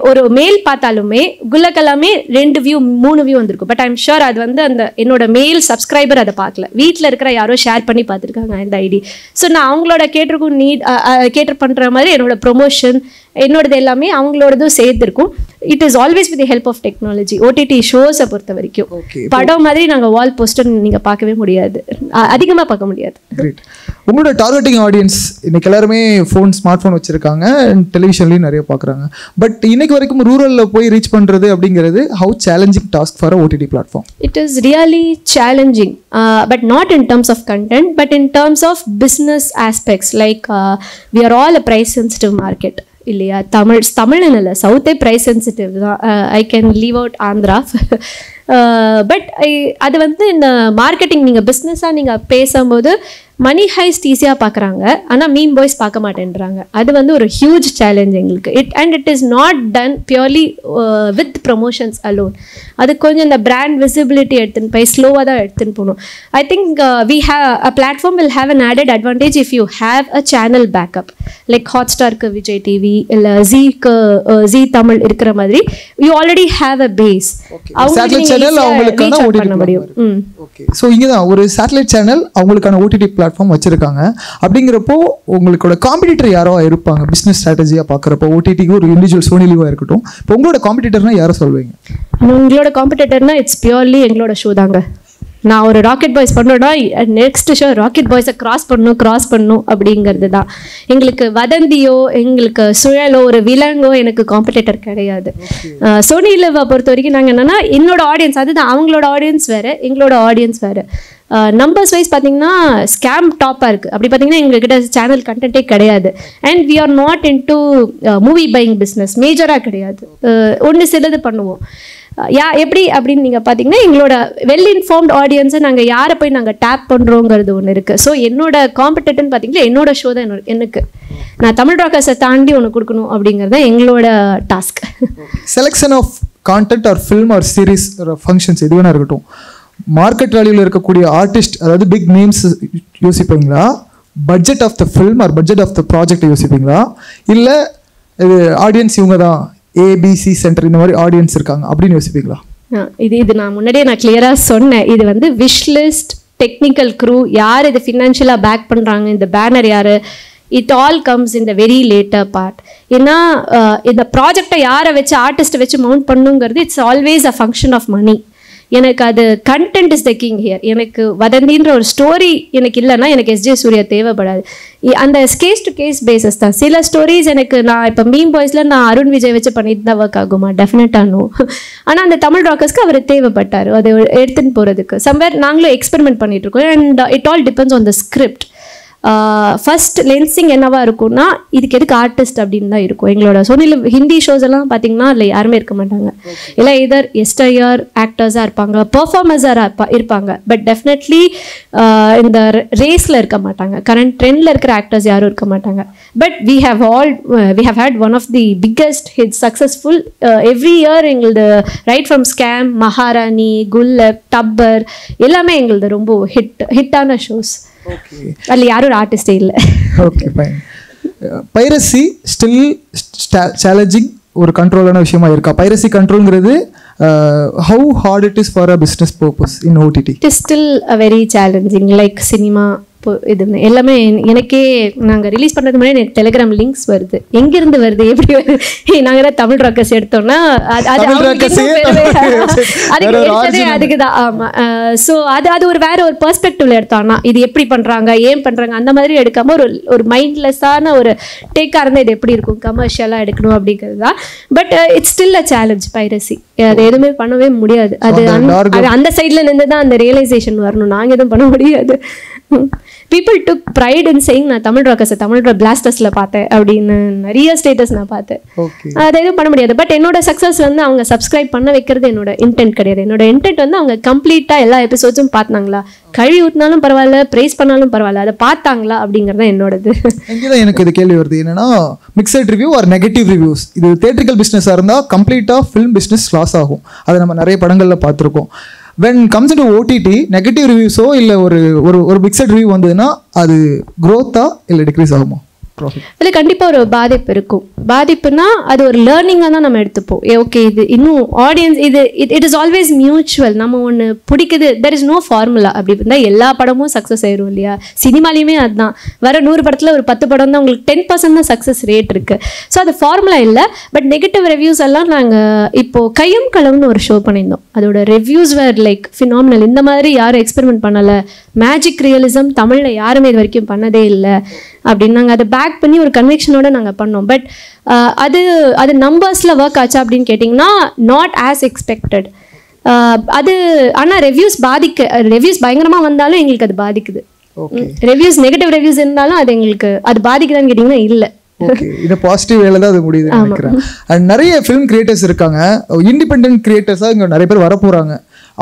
ஒரு மெயில் பார்த்தாலுமே குல்லக்கெல்லாமே 2 வியூ 3 வியூ வந்திருக்கும். பட் ஐம் ஷுர் அது வந்து அந்த என்னோட மெயில் சப்ஸ்கிரைபர் அதை பார்க்கல, வீட்டில் இருக்கிற யாரோ ஷேர் பண்ணி பார்த்துருக்காங்க இந்த ஐடி. ஸோ நான் அவங்களோட கேட்டிருக்கும் கேட்டர் பண்ணுற மாதிரி என்னோட ப்ரொமோஷன் என்னோடது எல்லாமே அவங்களோடதும் சேர்த்துருக்கும். It is always with the help of technology. OTT ஷோஸை பொறுத்த வரைக்கும் படம் மாதிரி நாங்கள் வால் போஸ்டர் நீங்கள் பார்க்கவே முடியாது, அதிகமாக பார்க்க முடியாது. உங்களோட டார்கெட்டிங் ஆடியன்ஸ் இன்னைக்கு எல்லாருமே ஸ்மார்ட் ஃபோன் வச்சுருக்காங்க, டெலிவிஷன்லேயும் நிறைய பார்க்குறாங்க. பட் இன்னைக்கு வரைக்கும் ரூரலில் போய் ரீச் பண்ணுறது அப்படிங்கிறது how challenging task for OTT platform? It is really challenging, but not in terms of content but in terms of business aspects. Like we are all a price sensitive market இல்லையா? தமிழ்னு இல்லை, சவுத்தே price sensitive தான். I can leave out Andhra. But அது வந்து இந்த marketing நீங்கள் பிஸ்னஸாக நீங்கள் பேசும்போது மணி ஹைஸ்ட் ஈஸியாக பார்க்குறாங்க, ஆனால் மீம் பாய்ஸ் பார்க்க மாட்டேன்றாங்க. அது வந்து ஒரு ஹியூஜ் சேலஞ்ச் எங்களுக்கு. It is not done purely with promotions alone. அது கொஞ்சம் இந்த பிராண்ட் விசிபிலிட்டி எடுத்துன்னு போய் ஸ்லோவாக தான் எடுத்துன்னு போகணும். I think we have a platform will have an added advantage if you have a channel backup. Like ஹாட்ஸ்டாருக்கு விஜய் டிவி இல்லை ஜி தமிழ் இருக்கிற மாதிரி you already have a base. அவங்களுக்கு பண்ண முடியும். ஸோ இங்கே தான் ஒரு சேட்டலைட் சேனல் அவங்களுக்கான ஓடிடி பிளாட்ஃபார்ம் வச்சிருக்காங்க. அப்படிங்கிறப்போ உங்களோட காம்படிட்டர் யாரோ இருப்பாங்க பிஸ்னஸ் ஸ்ட்ராட்டஜியாக பார்க்குறப்போ. ஓடிடிக்கு ஒரு இண்டிவிஜுவல் சோனிலிவாக இருக்கட்டும். இப்போ உங்களோட காம்படிட்டர்னா யாரை சொல்வீங்க? உங்களோட காம்படிட்டர்னா இட்ஸ் பியூர்லி எங்களோட ஷோ தாங்க. நான் ஒரு ராக்கெட் பாய்ஸ் பண்ணோன்னா நெக்ஸ்ட் ஷோ ராக்கெட் பாய்ஸை கிராஸ் பண்ணணும் அப்படிங்கிறது தான். எங்களுக்கு வதந்தியோ எங்களுக்கு சுழலோ ஒரு விலங்கோ எனக்கு காம்படிட்டர் கிடையாது. சோனிலிவை பொறுத்த வரைக்கும் நாங்கள் என்னென்னா என்னோட ஆடியன்ஸ் அதுதான், அவங்களோட ஆடியன்ஸ் வேறு எங்களோட ஆடியன்ஸ் வேறு. நம்பர்ஸ் வைஸ் பார்த்தீங்கன்னா ஸ்கேம் டாப்பாக இருக்குது. அப்படி பார்த்தீங்கன்னா எங்ககிட்ட சேனல் கண்டென்ட்டே கிடையாது. And we are not into movie buying business மேஜராக கிடையாது. ஒன்று சிலது பண்ணுவோம். எப்படி அப்படின்னு நீங்கள் பார்த்தீங்கன்னா எங்களோட வெல் இன்ஃபார்ம்ட் ஆடியன்ஸை நாங்கள் யாரை போய் நாங்கள் டேப் பண்ணுறோங்கிறது ஒன்று இருக்குது. ஸோ என்னோட காம்படிட்டர்னு பார்த்தீங்கன்னா என்னோட ஷோ தான் எனக்கு. நான் தமிழ் ராக்கர்ஸை தாண்டி ஒன்று கொடுக்கணும் அப்படிங்கிறது தான் எங்களோட task. Selection of content or film or series functions எது வேணா இருக்கட்டும், மார்க்கெட் வேல்யூவில் இருக்கக்கூடிய ஆர்டிஸ்ட் அதாவது பிக் நேம்ஸ் யோசிப்பீங்களா? Budget of the film or budget of the project யோசிப்பீங்களா? இல்லை இது ஆடியன்ஸ் இவங்க தான் ஏபிசி சென்டர் இந்த மாதிரி ஆடியன்ஸ் இருக்காங்க அப்படின்னு யோசிப்பீங்களா? இது நான் முன்னாடியே கிளியராக சொன்னேன். இது வந்து விஷ் லிஸ்ட், டெக்னிக்கல் க்ரூ, யார் இது ஃபினான்ஷியலாக பேக் பண்ணுறாங்க, இந்த பேனர் யார், it all comes in the very later part. ஏன்னா இந்த ப்ராஜெக்டை யாரை வச்சு ஆர்டிஸ்ட்டை வச்சு மவுண்ட் பண்ணுங்கிறது it's always a function of money. எனக்கு அது content is the king here. எனக்கு வதந்தின்ற ஒரு ஸ்டோரி எனக்கு இல்லைன்னா எனக்கு எஸ்ஜே சூர்யா தேவைப்படாது. அந்த கேஸ் டு கேஸ் பேசஸ் தான். சில ஸ்டோரிஸ் எனக்கு நான் இப்போ மீம் பாய்ஸில் நான் அருண் விஜய் வச்சு பண்ணிட்டு தான் ஒர்க் ஆகுமா? டெஃபினட்டாக நோ. ஆனால் அந்த தமிழ் ராக்கர்ஸ்க்கு அவர் தேவைப்பட்டார் அதை எடுத்துன்னு போகிறதுக்கு. சம்வேர் நாங்களும் எக்ஸ்பெரிமெண்ட் பண்ணிட்டு இருக்கோம். And it all depends on the script. First lensing என்னவா இருக்கும்னா இதுக்கு எதுக்கு ஆர்டிஸ்ட் அப்படின்னு தான் இருக்கும். எங்களோட SonyLiv ஹிந்தி ஷோஸ் எல்லாம் பார்த்தீங்கன்னா அதில் யாருமே இருக்க மாட்டாங்க. இல்லை இதர் எஸ்டையர் ஆக்டர்ஸாக இருப்பாங்க, பெர்ஃபார்மர்ஸாக இருப்பாங்க. பட் டெஃபினெட்லி இந்த ரேஸில் இருக்க மாட்டாங்க, கரண்ட் ட்ரெண்டில் இருக்கிற ஆக்டர்ஸ் யாரும் இருக்க மாட்டாங்க. But we have had one of the biggest hits, successful every year. எங்களது ரைட் ஃப்ரம் ஸ்கேம், மகாராணி, குல்லக், டப்பர் எல்லாமே எங்களது ரொம்ப ஹிட்டான ஷோஸ். அதில் யாரும் ஒரு ஆர்டிஸ்டே இல்லை. Okay fine. Piracy still challenging ஒரு கண்ட்ரோலான விஷயமா இருக்கா? பைரசி கண்ட்ரோல்ங்கிறது how hard it is for a business purpose in OTT? It is still a very challenging, like cinema இது எல்லாமே. எனக்கே நாங்கள் ரிலீஸ் பண்ணுறதுக்கு முன்னாடி எனக்கு டெலிகிராம் லிங்க்ஸ் வருது, எங்கேருந்து வருது, எப்படி வருது. நாங்கள் தான் தமிழ் ராக்கர்ஸ் எடுத்தோம்னா அதுக்கு தான். ஆமாம். ஸோ அது ஒரு வேற ஒரு பெர்ஸ்பெக்டிவ்ல எடுத்தோம்னா இது எப்படி பண்ணுறாங்க, ஏன் பண்ணுறாங்க அந்த மாதிரி எடுக்காம ஒரு மைண்ட்லெஸ்ஸான ஒரு டேக்காக இருந்தால் இது எப்படி இருக்கும், கமர்ஷியலாக எடுக்கணும் அப்படிங்கிறது தான். But it's still a challenge piracy. அது எதுவுமே பண்ணவே முடியாது. அது அந்த சைடில் நின்று தான் அந்த ரியலைசேஷன் வரணும், நாங்கள் எதுவும் பண்ண முடியாது. People took pride in saying நான் தமிழ் ராக்கர்ஸை தமிழ் பிளாஸ்டர்ஸில் பார்த்தேன் அப்படின்னு நிறைய ஸ்டேட்டஸ் நான் பார்த்தேன். அதை எதுவும் பண்ண முடியாது. பட் என்னோட சக்ஸஸ் வந்து அவங்க சப்ஸ்கிரைப் பண்ண வைக்கிறது என்னோட இன்டென்ட் கிடையாது. என்னோட இன்டென்ட் வந்து அவங்க கம்ப்ளீட்டாக எல்லா எபிசோட்ஸும் பார்த்தாங்களா, கழுவி ஊற்றினாலும் பரவாயில்ல, ப்ரைஸ் பண்ணாலும் பரவாயில்ல, அதை பார்த்தாங்களா அப்படிங்கிறது தான் என்னோடது. இங்கே எனக்கு இது கேள்வி வருது என்னன்னா, mixed review or negative reviews. இது தியேட்ரிக்கல் பிஸ்னஸாக இருந்தால் கம்ப்ளீட்டாக ஃபிலிம் பிஸ்னஸ் லாஸ் ஆகும். அதை நம்ம நிறைய படங்களில் பார்த்துருக்கோம். when comes into OTT negative ரிவ்யூஸோ இல்லை ஒரு மிக்சட் ரிவ்யூ வந்ததுன்னா அது growth-ஆ இல்லை டிக்ரீஸ் ஆகுமா? அதில் கண்டிப்பாக ஒரு பாதிப்பு இருக்கும். பாதிப்புனா அது ஒரு லேர்னிங்காக தான் நம்ம எடுத்துப்போம். ஓகே இது இன்னும் audience it is always mutual. நம்ம ஒன்று பிடிக்குது, தெர் இஸ் நோ ஃபார்முலா. அப்படி இருந்தால் எல்லா படமும் சக்ஸஸ் ஆயிரும் இல்லையா? சினிமாலையுமே அதுதான். வர 100 படத்தில் ஒரு 10 படம் தான் உங்களுக்கு 10% தான் சக்ஸஸ் ரேட் இருக்குது. ஸோ அது ஃபார்முலா இல்லை. பட் நெகட்டிவ் ரிவ்யூஸ் எல்லாம் நாங்கள் இப்போது கையும் களவுன்னு ஒரு ஷோ பண்ணியிருந்தோம். அதோட ரிவ்யூஸ் வேர் லைக் ஃபினாமினல். இந்த மாதிரி யாரும் எக்ஸ்பெரிமெண்ட் பண்ணலை. மேஜிக் ரியலிசம் தமிழில் யாருமே இது வரைக்கும் பண்ணதே இல்லை அப்படின்னு நாங்கள் அதை பேக் பண்ணி ஒரு கன்விக்ஷனோட நாங்கள் பண்ணோம். பட் அது நம்பர்ஸில் ஒர்க் ஆச்சா அப்படின்னு கேட்டிங்கன்னா நாட் ஆஸ் எக்ஸ்பெக்டட். அது ஆனால் ரிவ்யூஸ் பயங்கரமாக வந்தாலும் எங்களுக்கு அது பாதிக்குது. ரிவ்யூஸ் நெகட்டிவ் ரிவ்யூஸ் இருந்தாலும் அது எங்களுக்கு அது பாதிக்குதான்னு கேட்டிங்கன்னா இல்லை. இது பாசிட்டிவ் வேலை தான் அது முடியுது நினைக்கிறேன். அண்ட் நிறைய ஃபிலிம் கிரியேட்டர்ஸ் இருக்காங்க, இண்டிபெண்டன்ட் கிரியேட்டர்ஸாக இங்கே நிறைய பேர் வரப்போகிறாங்க.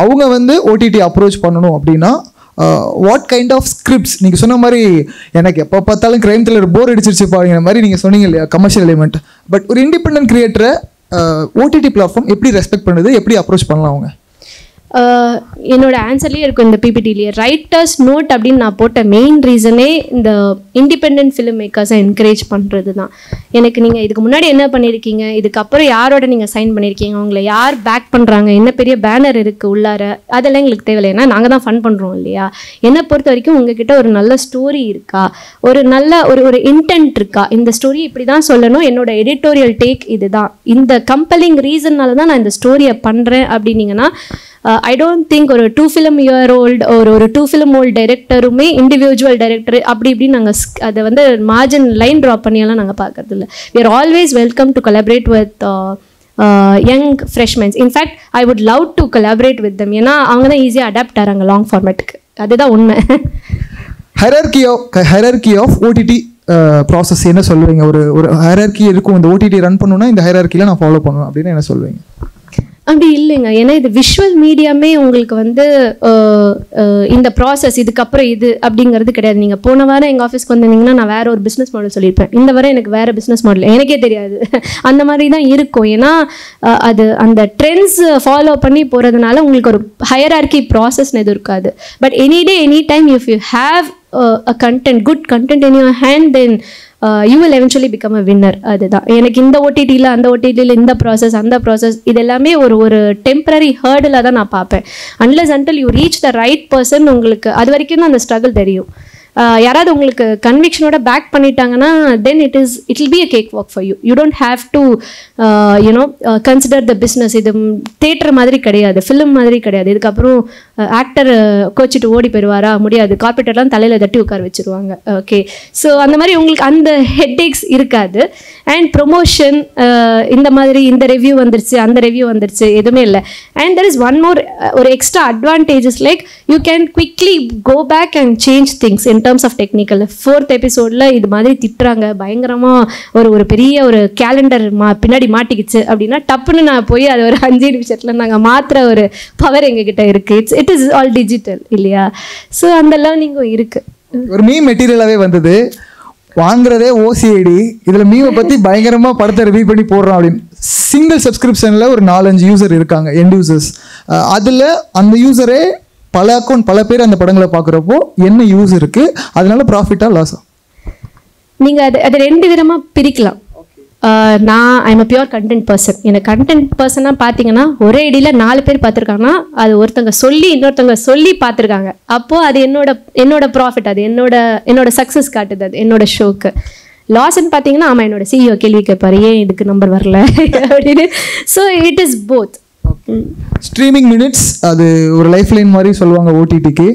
அவங்க வந்து OTT அப்ரோச் பண்ணணும் அப்படின்னா வாட் கைண்ட் ஆஃப் ஸ்கிரிப்ட்ஸ்? நீங்கள் சொன்ன மாதிரி எனக்கு எப்போ பார்த்தாலும் கிரைம் த்ரில்லர் போர் அடிச்சிருச்சு பாருங்கிற மாதிரி நீங்கள் சொன்னீங்க இல்லையா, கமர்ஷியல் எலிமெண்ட். பட் ஒரு இண்டிபெண்டன்ட் கிரியேட்டரை OTT பிளாட்ஃபார்ம் எப்படி ரெஸ்பெக்ட் பண்ணுது, எப்படி அப்ரோச் பண்ணலாம் அவங்க? என்னோட ஆன்சர்லேயே இருக்கும் இந்த பிபிடிலேயே. ரைட்டர்ஸ் நோட் அப்படின்னு நான் போட்ட மெயின் ரீசனே இந்த இண்டிபெண்ட் ஃபிலிம் மேக்கர்ஸை என்கரேஜ் பண்ணுறது தான். எனக்கு நீங்கள் இதுக்கு முன்னாடி என்ன பண்ணியிருக்கீங்க, இதுக்கப்புறம் யாரோட நீங்கள் சைன் பண்ணியிருக்கீங்க, உங்களை யார் பேக் பண்ணுறாங்க, என்ன பெரிய பேனர் இருக்குது உள்ளார, அதெல்லாம் எங்களுக்கு தேவையில்லை. ஏன்னா நாங்கள் தான் ஃபன் பண்ணுறோம் இல்லையா? என்னை பொறுத்த வரைக்கும் உங்ககிட்ட ஒரு நல்ல ஸ்டோரி இருக்கா, ஒரு நல்ல ஒரு இன்டென்ட் இருக்கா, இந்த ஸ்டோரி இப்படி தான் சொல்லணும், என்னோட எடிட்டோரியல் டேக் இதுதான், இந்த கம்பெலிங் ரீசன்னால தான் நான் இந்த ஸ்டோரியை பண்ணுறேன் அப்படின்னீங்கன்னா ஐ டோன்ட் திங்க் ஒரு 2 film year old ஒரு 2 film old டைரக்டருமே இண்டிவிஜுவல் டைரக்டர் அப்படி இப்படி நாங்கள் அதை வந்து மார்ஜின் லைன் ட்ராப் பண்ணியெல்லாம் நாங்கள் பார்க்கறது இல்லை. We are always welcome to collaborate with young freshmens. In fact I would love to collaborate with them. ஏன்னா அவங்க தான் ஈஸியாக அடாப்ட் ஆகிறாங்க லாங் ஃபார்மேட்டுக்கு. அதுதான் உண்மை. ஹைரார்கி ஆஃப் OTT ப்ராசஸ் என்ன சொல்லுவீங்க? ஒரு ஹைரார்கி இருக்கும், இந்த OTT ரன் பண்ணணும்னா இந்த ஹைரார்கியில் நான் ஃபாலோ பண்ணுவேன் அப்படின்னு என்ன சொல்லுவீங்க? அப்படி இல்லைங்க. ஏன்னா இது விஷுவல் மீடியாமே உங்களுக்கு வந்து இந்த ப்ராசஸ் இதுக்கப்புறம் இது அப்படிங்கிறது கிடையாது. நீங்கள் போன வாரம் எங்கள் ஆஃபீஸ்க்கு வந்திருந்தீங்கன்னா நான் வேறு ஒரு பிஸ்னஸ் மாடல் சொல்லியிருப்பேன். இந்த வாரம் எனக்கு வேறு பிஸ்னஸ் மாடல் எனக்கே தெரியாது. அந்த மாதிரி தான் இருக்கும். ஏன்னா அது அந்த ட்ரெண்ட்ஸ் ஃபாலோ பண்ணி போகிறதுனால உங்களுக்கு ஒரு ஹையரார்கி ப்ராசஸ்னு எதுவும் இருக்காது. But any day any time if you have a content, good content in your hand, then you will eventually become a winner. அதுதான் எனக்கு இந்த OTTல அந்த OTTல இந்த ப்ராசஸ் அந்த ப்ராசஸ் இது எல்லாமே ஒரு டெம்பரரி ஹர்டில் தான் நான் பார்ப்பேன். unless until you reach the right person உங்களுக்கு அது வரைக்கும் தான் அந்த ஸ்ட்ரகிள் தெரியும். யாராவது உங்களுக்கு கன்விக்ஷனோட பேக் பண்ணிட்டாங்கன்னா then it will be a cake walk for you. You don't have to consider the business. இது தேட்டர் மாதிரி கிடையாது, ஃபிலிம் மாதிரி கிடையாது. இதுக்கப்புறம் ஆக்டர் கோச்சிட்டு ஓடி போயிடுவாரா? முடியாது. கார்பரேட்டர்லாம் தலையில் தட்டி உட்கார வச்சுருவாங்க. ஓகே, ஸோ அந்த மாதிரி உங்களுக்கு அந்த ஹெட்டேக்ஸ் இருக்காது. அண்ட் ப்ரொமோஷன் இந்த மாதிரி இந்த ரிவ்யூ வந்துருச்சு அந்த ரிவ்யூ வந்துருச்சு எதுவுமே இல்லை. And there is one more ஒரு extra advantages like you can quickly go back and change things in terms of technical. 4th episodeல இது மாதிரி திட்டுறாங்க பயங்கரமா ஒரு பெரிய ஒரு கேலண்டர் பின்னாடி மாட்டிக்கிச்சு அப்படின்னா டப்புன்னு நான் போய் அது ஒரு 5 நிமிஷத்துல நாங்க மாத்திர ஒரு பவர் எங்ககிட்ட இருக்கு. இட் இஸ் ஆல் டிஜிட்டல் இல்லையா? ஸோ அந்த லேர்னிங்கும் இருக்கு. ஒரு மீம் மெட்டீரியலாகவே வந்தது, வாங்குறதே ஓசிஐடி, இதில் மீமை பற்றி பயங்கரமாக படத்தை ரிவ்யூ பண்ணி போடுறோம் அப்படின்னு. சிங்கிள் சப்ஸ்கிரிப்ஷனில் ஒரு 4-5 யூசர் இருக்காங்க, எண்ட் யூசர்ஸ். அதில் அந்த யூசரே பல அக்கௌண்ட் பல பேர் அந்த படங்களை பார்க்குறப்போ என்ன யூஸ் இருக்குது, அதனால ப்ராஃபிட்டாக லாஸா? நீங்கள் அதை 2 விதமாக பிரிக்கலாம். நான் I'm a pure content person. எனக்கு கண்டென்ட் பர்சனாக பார்த்தீங்கன்னா ஒரே ஐடியில் 4 பேர் பார்த்துருக்காங்கன்னா அது ஒருத்தங்க சொல்லி இன்னொருத்தவங்க சொல்லி பார்த்துருக்காங்க. அப்போது அது என்னோட ப்ராஃபிட், அது என்னோட சக்ஸஸ் காட்டுது, அது என்னோட ஷோக்கு. லாஸ்ன்னு பார்த்தீங்கன்னா ஆமாம் என்னோட சிஇஓ கேள்வி கேட்பாரு ஏன் இதுக்கு நம்பர் வரல அப்படின்னு. So it is both. Streaming minutes அது ஒரு லைஃப் லைன் மாதிரி சொல்லுவாங்க ஓடிடிக்கு.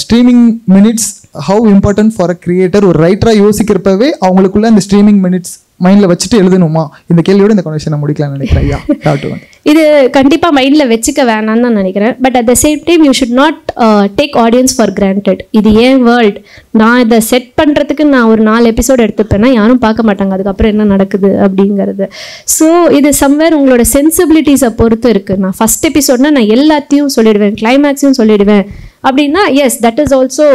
Streaming minutes how important for a creator? ஒரு ரைட்டராக யோசிக்கிறப்பவே அவங்களுக்குள்ள அந்த ஸ்ட்ரீமிங் மினிட்ஸ் மைண்டில் வச்சுட்டு எழுதணுமா? இந்த கேள்வியோட இந்த கனெக்ஷனை முடிக்கலாம்னு நினைக்கிறேன். ஐயா இது கண்டிப்பாக மைண்டில் வச்சுக்க வேணாம்னு தான் நினைக்கிறேன். But at the same time you should not take audience for granted. இது ஏன் வேர்ல்ட், நான் இதை செட் பண்ணுறதுக்கு நான் ஒரு 4 எபிசோடு எடுத்துப்பேன்னா யாரும் பார்க்க மாட்டாங்க அதுக்கப்புறம் என்ன நடக்குது அப்படிங்கிறது. ஸோ இது சம்வேர் உங்களோட சென்சிபிலிட்டிஸை பொறுத்து இருக்குது. நான் ஃபஸ்ட் எபிசோட்னா நான் எல்லாத்தையும் சொல்லிடுவேன், கிளைமேக்ஸையும் சொல்லிடுவேன் அப்படின்னா S that is also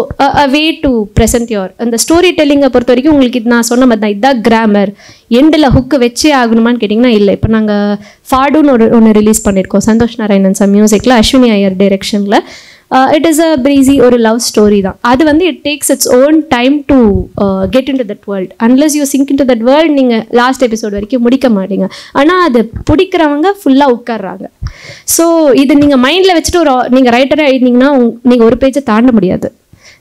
a way to present your அந்த ஸ்டோரி டெல்லிங்கை பொறுத்த வரைக்கும். உங்களுக்கு இது நான் சொன்ன மாதிரி தான், இதுதான் கிராமர், எண்டில் ஹுக்கு வச்சே ஆகணுமான்னு கேட்டிங்கன்னா இல்லை. இப்போ நாங்கள் ஃபாடுன்னு ஒன்று ரிலீஸ் பண்ணியிருக்கோம், சந்தோஷ் நாராயணன் சார் மியூசிக்கில், அஸ்வினி ஐயர் டைரக்ஷனில். இட் இஸ் அ பிரீஸி ஒரு லவ் ஸ்டோரி தான். அது வந்து it takes its own time to get into that world. Unless you sink into that world நீங்கள் லாஸ்ட் எபிசோட் வரைக்கும் முடிக்க மாட்டீங்க. ஆனால் அது பிடிக்கிறவங்க ஃபுல்லாக உட்கார்றாங்க. ஸோ இது நீங்கள் மைண்டில் வச்சுட்டு நீங்கள் ரைட்டராக எழுதினீங்கன்னா நீங்கள் ஒரு பேஜை தாண்ட முடியாது.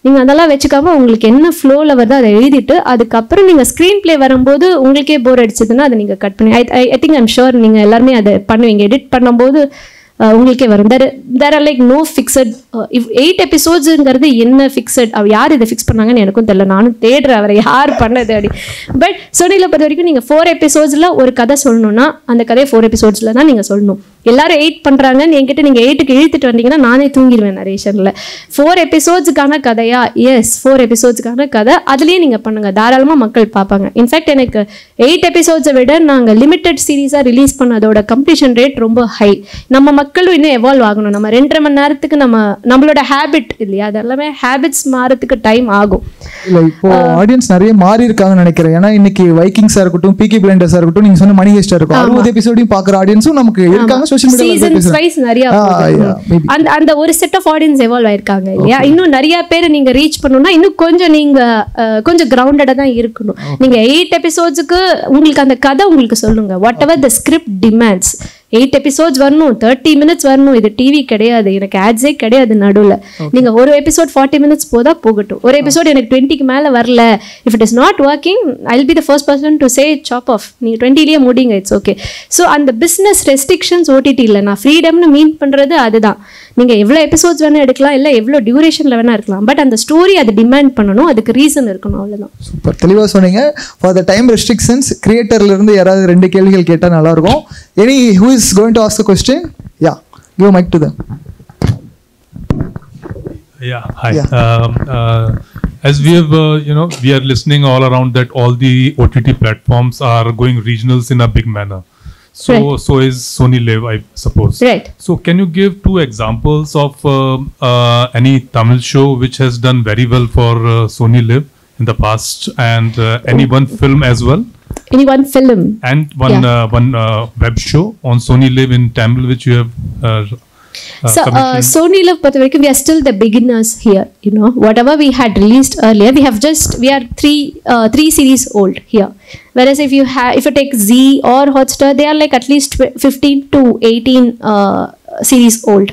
நீங்கள் அதெல்லாம் வச்சுக்காம உங்களுக்கு என்ன ஃப்ளோவில் வருதோ அதை எழுதிட்டு அதுக்கப்புறம் நீங்கள் ஸ்க்ரீன் பிளே வரும்போது உங்களுக்கே போர் அடிச்சதுன்னா அதை நீங்கள் கட் பண்ணி ஐ திங்க் ஐம் ஷுர் நீங்கள் எல்லாருமே அதை பண்ணுவீங்க. எடிட் பண்ணும்போது உங்களுக்கே வரும். There are like no fixed. If 8 எபிசோட்ஸுங்கிறது என்ன ஃபிக்ஸட், யார் இதை ஃபிக்ஸ் பண்ணாங்கன்னு எனக்கும் தெரியல, நானும் தேடுறேன் அவரை யார் பண்ணது அப்படி. பட் சோனியில் பொறுத்த வரைக்கும் நீங்கள் 4 எபிசோட்ஸில் ஒரு கதை சொல்லணும்னா அந்த கதையை 4 எபிசோட்ஸில் தான் நீங்கள் சொல்லணும். எல்லாரும் 8 பண்ணுறாங்கன்னு என்கிட்ட நீங்கள் 8க்கு இழுத்துட்டு வந்தீங்கன்னா நானே தூங்கிடுவேன் நரேஷனில். 4 எபிசோட்ஸுக்கான கதையா? எஸ் 4 எபிசோட்ஸுக்கான கதை, அதுலேயே நீங்கள் பண்ணுங்கள், தாராளமாக மக்கள் பார்ப்பாங்க. இன்ஃபேக்ட் எனக்கு 8 எபிசோட்ஸை விட நாங்கள் லிமிட்டட் சீரீஸாக ரிலீஸ் பண்ணதோட கம்ப்ளீஷன் ரேட் ரொம்ப ஹை. நம்ம மக்களும் இன்னும் எவால்வ் ஆகணும். நம்ம 2.5 மணி நேரத்துக்கு நம்மளோட ஹேபிட் இல்லையா, அது எல்லாமே ஹேபிட்ஸ் மாறதுக்கு டைம் ஆகும். இல்லை இப்போ ஆடியன்ஸ் நிறைய மாறி இருக்காங்கன்னு நினைக்கிறேன். ஏன்னா இன்னைக்கு வைக்கிங்ஸாக இருக்கட்டும், பீக்கி பிளைண்டர்ஸாக இருக்கட்டும், நீங்கள் சொன்ன மணி ஹெஸ்டாக இருக்கும், 60 எபிசோடையும் பார்க்குற ஆடியன்ஸும் நமக்கு இருக்காங்க. சீசன்ஸ் வைஸ் நிறைய அந்த ஒரு செட் ஆஃப் ஆடியன்ஸ் எவால்வ் ஆயிருக்காங்க இல்லையா. இன்னும் நிறைய பேர் நீங்க ரீச் பண்ணணும்னா இன்னும் கொஞ்சம் கிரவுண்டடா தான் இருக்கணும். நீங்க 8 எபிசோட்ஸுக்கு உங்களுக்கு அந்த கதை உங்களுக்கு சொல்லுங்க, what ever the script demands. 8 episodes வரணும், 30 மினிட்ஸ் வரணும், இது டிவி கிடையாது, எனக்கு ஆட்ஸே கிடையாது நடுவில். நீங்கள் ஒரு எபிசோட் 40 மினிட்ஸ் போகட்டும். ஒரு எபிசோட் எனக்கு 20க்கு மேலே வரல, if it is not working I will be the first person to say சாப் ஆஃப், நீங்கள் 20லேயே முடிங்க, இட்ஸ் ஓகே. ஸோ அந்த பிஸ்னஸ் ரெஸ்ட்ரிக்ஷன்ஸ் ஓடிடி இல்லை, நான் ஃப்ரீடம்னு மீன் பண்ணுறது அதுதான். நீங்கள் எவ்வளோ எபிசோட்ஸ் வேணால் எடுக்கலாம், இல்லை எவ்வளோ டியூரேஷனில் வேணால் இருக்கலாம், பட் அந்த ஸ்டோரி அது டிமாண்ட் பண்ணணும், அதுக்கு ரீசன் இருக்கணும், அவ்வளோதான். சூப்பர், தெளிவாக சொன்னீங்க. ஃபார் த டைம் ரெஸ்ட்ரிக்ஷன்ஸ் கிரியேட்டர்லேருந்து யாராவது 2 கேள்விகள் கேட்டால் நல்லாயிருக்கும். Any who is going to ask a question? Yeah, give a mic to them. Yeah, hi. As we have, we are listening all around that all the OTT platforms are going regionals in a big manner. So, right. So is SonyLiv, I suppose. Right. So, can you give 2 examples of any Tamil show which has done very well for SonyLiv in the past, and any one film as well? Any one film and one web show on SonyLiv in Tamil which you have so SonyLiv பொறுத்த வரைக்கும் we are still the beginners here, whatever we had released earlier, we are 3 series old here, whereas if you take Z or Hotstar, they are like at least 15 to 18 series old.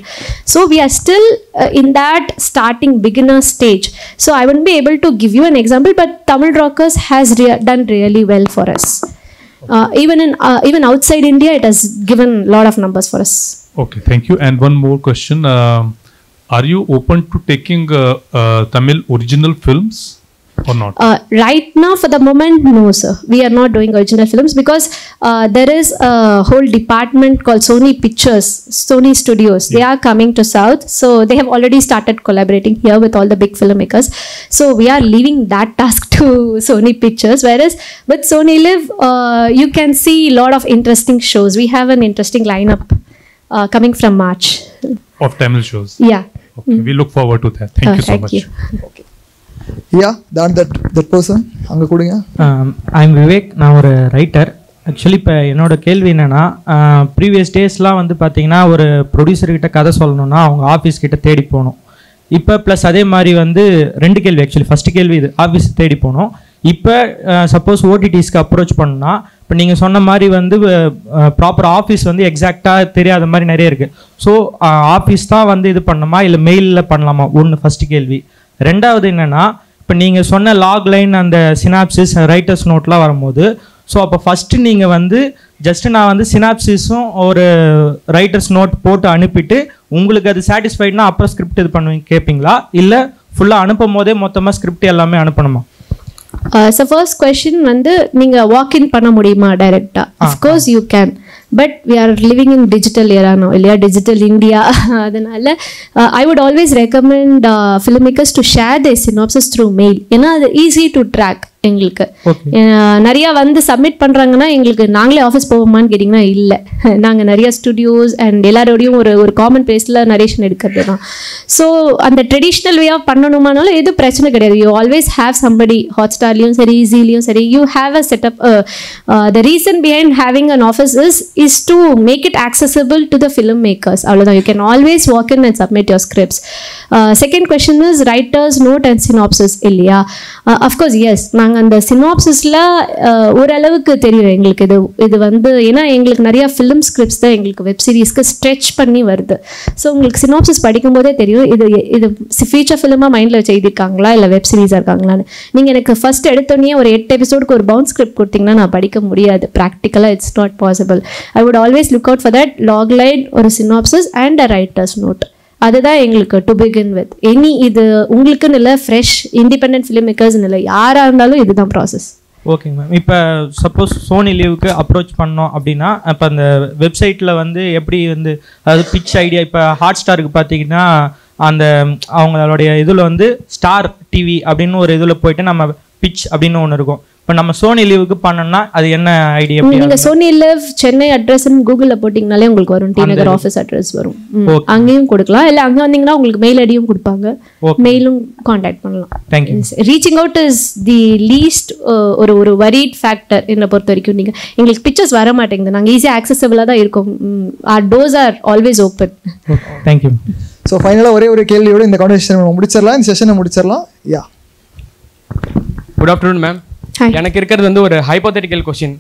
So we are still in that starting beginner stage. So I wouldn't be able to give you an example, but Tamil Rockers has done really well for us. Even outside India, it has given a lot of numbers for us. Okay, thank you. And one more question: are you open to taking Tamil original films or not? Right now, for the moment, no, sir. We are not doing original films because there is a whole department called Sony Pictures, Sony Studios. They are coming to South, so they have already started collaborating here with all the big filmmakers. So we are leaving that task to Sony Pictures. Whereas with SonyLiv, you can see a lot of interesting shows. We have an interesting lineup coming from March. Of Tamil shows? Yeah. Okay, we look forward to that. Thank you so much. Okay. Yeah, that person. அங்கே கொடுங்க. I'm Vivek. நான் ஒரு writer. Actually இப்போ என்னோட கேள்வி என்னென்னா, previous டேஸ்லாம் வந்து பார்த்தீங்கன்னா ஒரு ப்ரொடியூசர்கிட்ட கதை சொல்லணும்னா அவங்க ஆஃபீஸ் கிட்ட தேடி போகணும். இப்போ ப்ளஸ் அதே மாதிரி வந்து 2 கேள்வி. ஆக்சுவலி ஃபஸ்ட்டு கேள்வி இது, ஆஃபீஸ் தேடி போகணும். இப்போ சப்போஸ் ஓடிடிஸ்க்கு அப்ரோச் பண்ணால், இப்போ நீங்கள் சொன்ன மாதிரி வந்து ப்ராப்பர் ஆஃபீஸ் வந்து எக்ஸாக்டாக தெரியாத மாதிரி நிறைய இருக்குது. ஸோ ஆஃபீஸ் தான் வந்து இது பண்ணணுமா இல்லை மெயிலில் பண்ணலாமா? ஒன்று ஃபஸ்ட்டு கேள்வி. ரெண்டாவது என்னென்னா, இப்போ நீங்கள் சொன்ன லாக் லைன், அந்த சினாப்சிஸ், ரைட்டர்ஸ் நோட்லாம் வரும்போது, ஸோ அப்போ ஃபஸ்ட்டு நீங்கள் வந்து ஜஸ்ட்டு நான் வந்து சினாப்சிஸும் ஒரு ரைட்டர்ஸ் நோட் போட்டு அனுப்பிட்டு உங்களுக்கு அது சாட்டிஸ்ஃபைட்னா அப்புறம் ஸ்கிரிப்ட் இது பண்ணுவீங்க கேட்பீங்களா, இல்லை ஃபுல்லாக அனுப்பும் போதே மொத்தமாக ஸ்கிரிப்ட் எல்லாமே அனுப்பணுமா? So first question வந்து நீங்க walk in பண்ண முடியுமா டைரக்டா? Of course you can, but we are living in digital era now, இல்லையா, digital India. அதனால I would always recommend filmmakers to share their synopsis through mail. ஏன்னா அது easy to track. எங்களுக்கு நிறையா வந்து சப்மிட் பண்ணுறாங்கன்னா எங்களுக்கு நாங்களே ஆஃபீஸ் போவோமான்னு கேட்டிங்கன்னா இல்லை, நாங்கள் நிறையா ஸ்டுடியோஸ் அண்ட் எல்லாரோடையும் ஒரு காமன் பிளேஸில் நரேஷன் எடுக்கிறது தான். ஸோ அந்த ட்ரெடிஷ்னல் வே ஆஃப் பண்ணணுமானாலும் எதுவும் பிரச்சனை கிடையாது. யூ ஆல்வேஸ் ஹேவ் சம்படி, ஹாட்ஸ்டார்லையும் சரி ஈஸிலையும் சரி, you have a setup. The reason behind having an office is to make it accessible to the filmmakers. அவ்வளோதான். You can always walk in and submit your scripts. Second question is writers note and synopsis இல்லையா? Of course yes, நாங்கள் அந்த சினாப்சிஸில் ஓரளவுக்கு தெரியும் எங்களுக்கு இது வந்து, ஏன்னா எங்களுக்கு நிறையா ஃபிலிம் ஸ்கிரிப்ட்ஸ் தான் எங்களுக்கு வெப் சீரிஸ்க்கு ஸ்ட்ரெச் பண்ணி வருது. ஸோ உங்களுக்கு சினாப்சிஸ் படிக்கும் போதே தெரியும் இது ஃபீச்சர் ஃபிலிமாக மைண்டில் வச்சு எழுதியிருக்காங்களா இல்லை வெப் சீரிஸாக இருக்காங்களான்னு. நீங்கள் எனக்கு ஃபஸ்ட் எடுத்தோடனே ஒரு 8 எபிசோடுக்கு ஒரு பவுண்ட் ஸ்கிரிப்ட் கொடுத்தீங்கன்னா நான் படிக்க முடியாது. ப்ராக்டிக்கலாக it's not possible. I would always look out for that logline, ஒரு synopsis and a writer's note. அதுதான் எங்களுக்கு டு பிகின் வித். இது உங்களுக்குன்னு இல்லை, ஃப்ரெஷ் இண்டிபெண்டன்ட் ஃபிலிம் மேக்கர்ஸ்னு இல்லை, யாராக இருந்தாலும் இதுதான் ப்ராசஸ். ஓகேங்க மேம். இப்போ சப்போஸ் SonyLivக்கு அப்ரோச் பண்ணோம் அப்படின்னா, இப்போ அந்த வெப்சைட்டில் வந்து எப்படி வந்து, அதாவது பிச் ஐடியா, இப்போ ஹாட்ஸ்டாருக்கு பார்த்தீங்கன்னா அந்த அவங்களுடைய இதில் வந்து ஸ்டார் டிவி அப்படின்னு ஒரு இதில் போயிட்டு நம்ம பிச் அப்படின்னு ஒன்று இருக்கும். இப்போ நம்ம SonyLivக்கு பண்ணோம்னா அது என்ன ஐடியா? நீங்கள் SonyLiv சென்னை அட்ரஸ்ன்னு கூகுளில் போட்டிங்கனாலே உங்களுக்கு வரும், டி நகர் ஆஃபீஸ் அட்ரஸ் வரும். அங்கேயும் கொடுக்கலாம், இல்லை அங்கே வந்தீங்கன்னா உங்களுக்கு மெயில் ஐடியும் கொடுப்பாங்க, மெயிலும் கான்டாக்ட் பண்ணலாம். Thank you. Reaching out is the least ஒரு வரிட் ஃபேக்டர் என்னை பொறுத்த வரைக்கும். நீங்கள் எங்களுக்கு பிக்சர்ஸ் வர மாட்டேங்குது, நாங்கள் ஈஸியாக ஆக்சசபிளாக தான் இருக்கோம். Our doors are always open. Thank you. So ஃபைனலாக ஒரே ஒரு கேள்வியோடு இந்த கான்வர்சேஷன் முடிச்சிடலாம், இந்த செஷனை முடிச்சிடலாம். யா, குட் ஆஃப்டர்நூன் மேம். எனக்கு இருக்கிறது வந்து ஒரு ஹைப்போதெட்டிக்கல் கொஸ்டின்.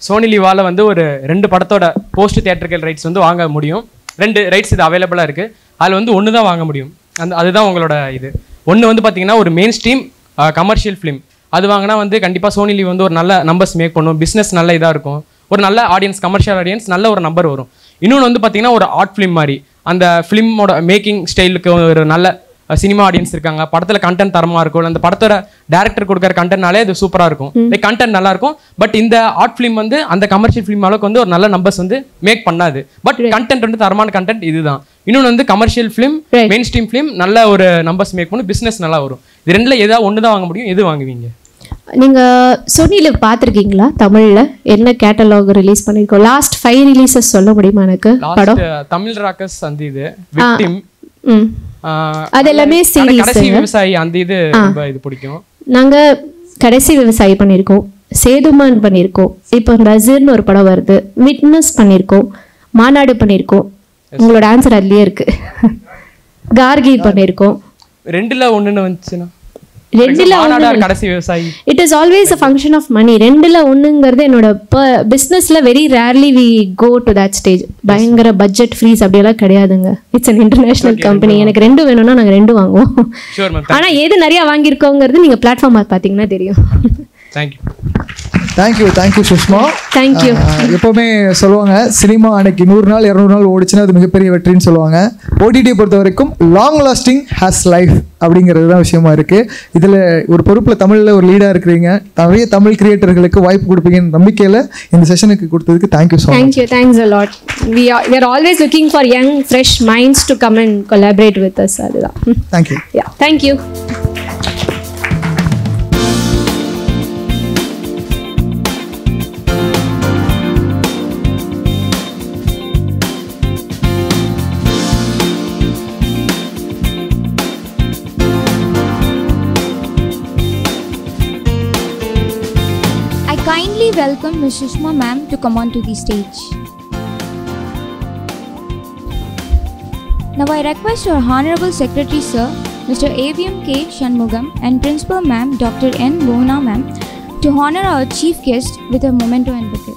SonyLivவால் வந்து ஒரு 2 படத்தோட போஸ்ட் தியேட்டர்கள் ரைட்ஸ் வந்து வாங்க முடியும். 2 ரைட்ஸ் இது அவைலபிளாக இருக்குது. அதில் வந்து 1 தான் வாங்க முடியும். அதுதான் உங்களோட இது. ஒன்று வந்து பார்த்தீங்கன்னா ஒரு மெயின் ஸ்ட்ரீம் கமர்ஷியல் ஃபிலிம், அது வாங்கினா வந்து கண்டிப்பாக SonyLiv வந்து ஒரு நல்ல நம்பர்ஸ் மேக் பண்ணும், பிஸ்னஸ் நல்ல இதாக இருக்கும், ஒரு நல்ல ஆடியன்ஸ், கமர்ஷியல் ஆடியன்ஸ் நல்ல ஒரு நம்பர் வரும். இன்னொன்று வந்து பார்த்தீங்கன்னா ஒரு ஆர்ட் ஃபிலிம் மாதிரி, அந்த ஃபிலிமோட மேக்கிங் ஸ்டைலுக்கு ஒரு நல்ல சினிமா ஆடியன்ஸ் இருக்காங்க, படத்தில் கண்டென்ட் தரமாக இருக்கும், அந்த படத்தோட டேரக்டர் கொடுக்குற கண்டென்ட்னாலே அது சூப்பராக இருக்கும், லைக் கண்டென்ட் நல்லா இருக்கும். பட் இந்த ஆர்ட் ஃபிலிம் வந்து அந்த கமர்ஷியல் ஃபிலிம் அளவுக்கு வந்து ஒரு நல்ல நம்பர்ஸ் வந்து மேக் பண்ணாது. பட் கண்டென்ட் வந்து தரமான கண்டென்ட் இதுதான். இன்னொன்று வந்து commercial film, main stream film நல்ல ஒரு நம்பர்ஸ் மேக் பண்ணும், பிஸ்னஸ் நல்லா வரும். இது 2ல் ஏதாவது 1 தான் வாங்க முடியும், எது வாங்குவீங்க? நீங்கள் SonyLiv பார்த்துருக்கீங்களா? தமிழில் என்ன கேட்டலாக் ரிலீஸ் பண்ணியிருக்கோம்? லாஸ்ட் 5 ரிலீசஸ் சொல்ல முடியுமா எனக்கு? படம் தமிழ் ராக்கர்ஸ், அந்த இது விக்டிம், அது எல்லாமே சீரிஸ். கடைசி விவசாயி அந்த இது ரொம்ப இது பிடிக்கும். நாங்க கடைசி விவசாயி பண்ணியிருக்கோம், சேதுமான் பண்ணியிருக்கோம், இப்போ நசீர்னு ஒரு படம் வருது, விட்னஸ் பண்ணியிருக்கோம், மாநாடு பண்ணியிருக்கோம். உங்களோட ஆன்சர் அதுலயே இருக்கு. கார்கி பண்ணியிருக்கோம். 2ல் 1ன்னு வந்துச்சுன்னா 2ல் 1 கடைசி விவசாயி. It is always a function of money. 2ல் 1ங்கிறது என்னோட பிஸ்னஸ்ல very rarely we go to that stage. பயங்கர பட்ஜெட் ஃப்ரீஸ் அப்படியெல்லாம் கிடையாதுங்க. It's an international company. எனக்கு 2 வேணும்னா நாங்கள் 2 வாங்குவோம். ஆனா எது நிறைய வாங்கியிருக்கோங்கிறது நீங்க பிளாட்ஃபார்ம் பார்த்தீங்கன்னா தெரியும். தேங்க்யூ சுஷ்மா. தேங்க்யூ. எப்போவுமே சொல்லுவாங்க, சினிமா அன்னைக்கு 100 நாள் 200 நாள் ஓடிச்சுன்னா அது மிகப்பெரிய வெற்றின்னு சொல்லுவாங்க. OTT பொறுத்த வரைக்கும் லாங் லாஸ்டிங் ஹேஸ் லைஃப். அப்படிங்கிறது தான் விஷயமா இருக்குது. இதில் ஒரு பொறுப்பில் தமிழில் ஒரு லீடாக இருக்கிறீங்க, நிறைய தமிழ் கிரியேட்டர்களுக்கு வாய்ப்பு கொடுப்பீங்கன்னு நம்பிக்கையில் இந்த செஷனுக்கு கொடுத்ததுக்கு thank you so much. Thanks a lot. We are always looking for young fresh minds to come and collaborate with us. அதுதான். Thank you. Yeah, thank you. Kindly welcome Ms. Sushma ma'am to come on to the stage. Now I request our Honorable Secretary Sir, Mr. AVM K Shanmugam and Principal Ma'am Dr. N. Bhuvana ma'am to honor our chief guest with a memento and bouquet.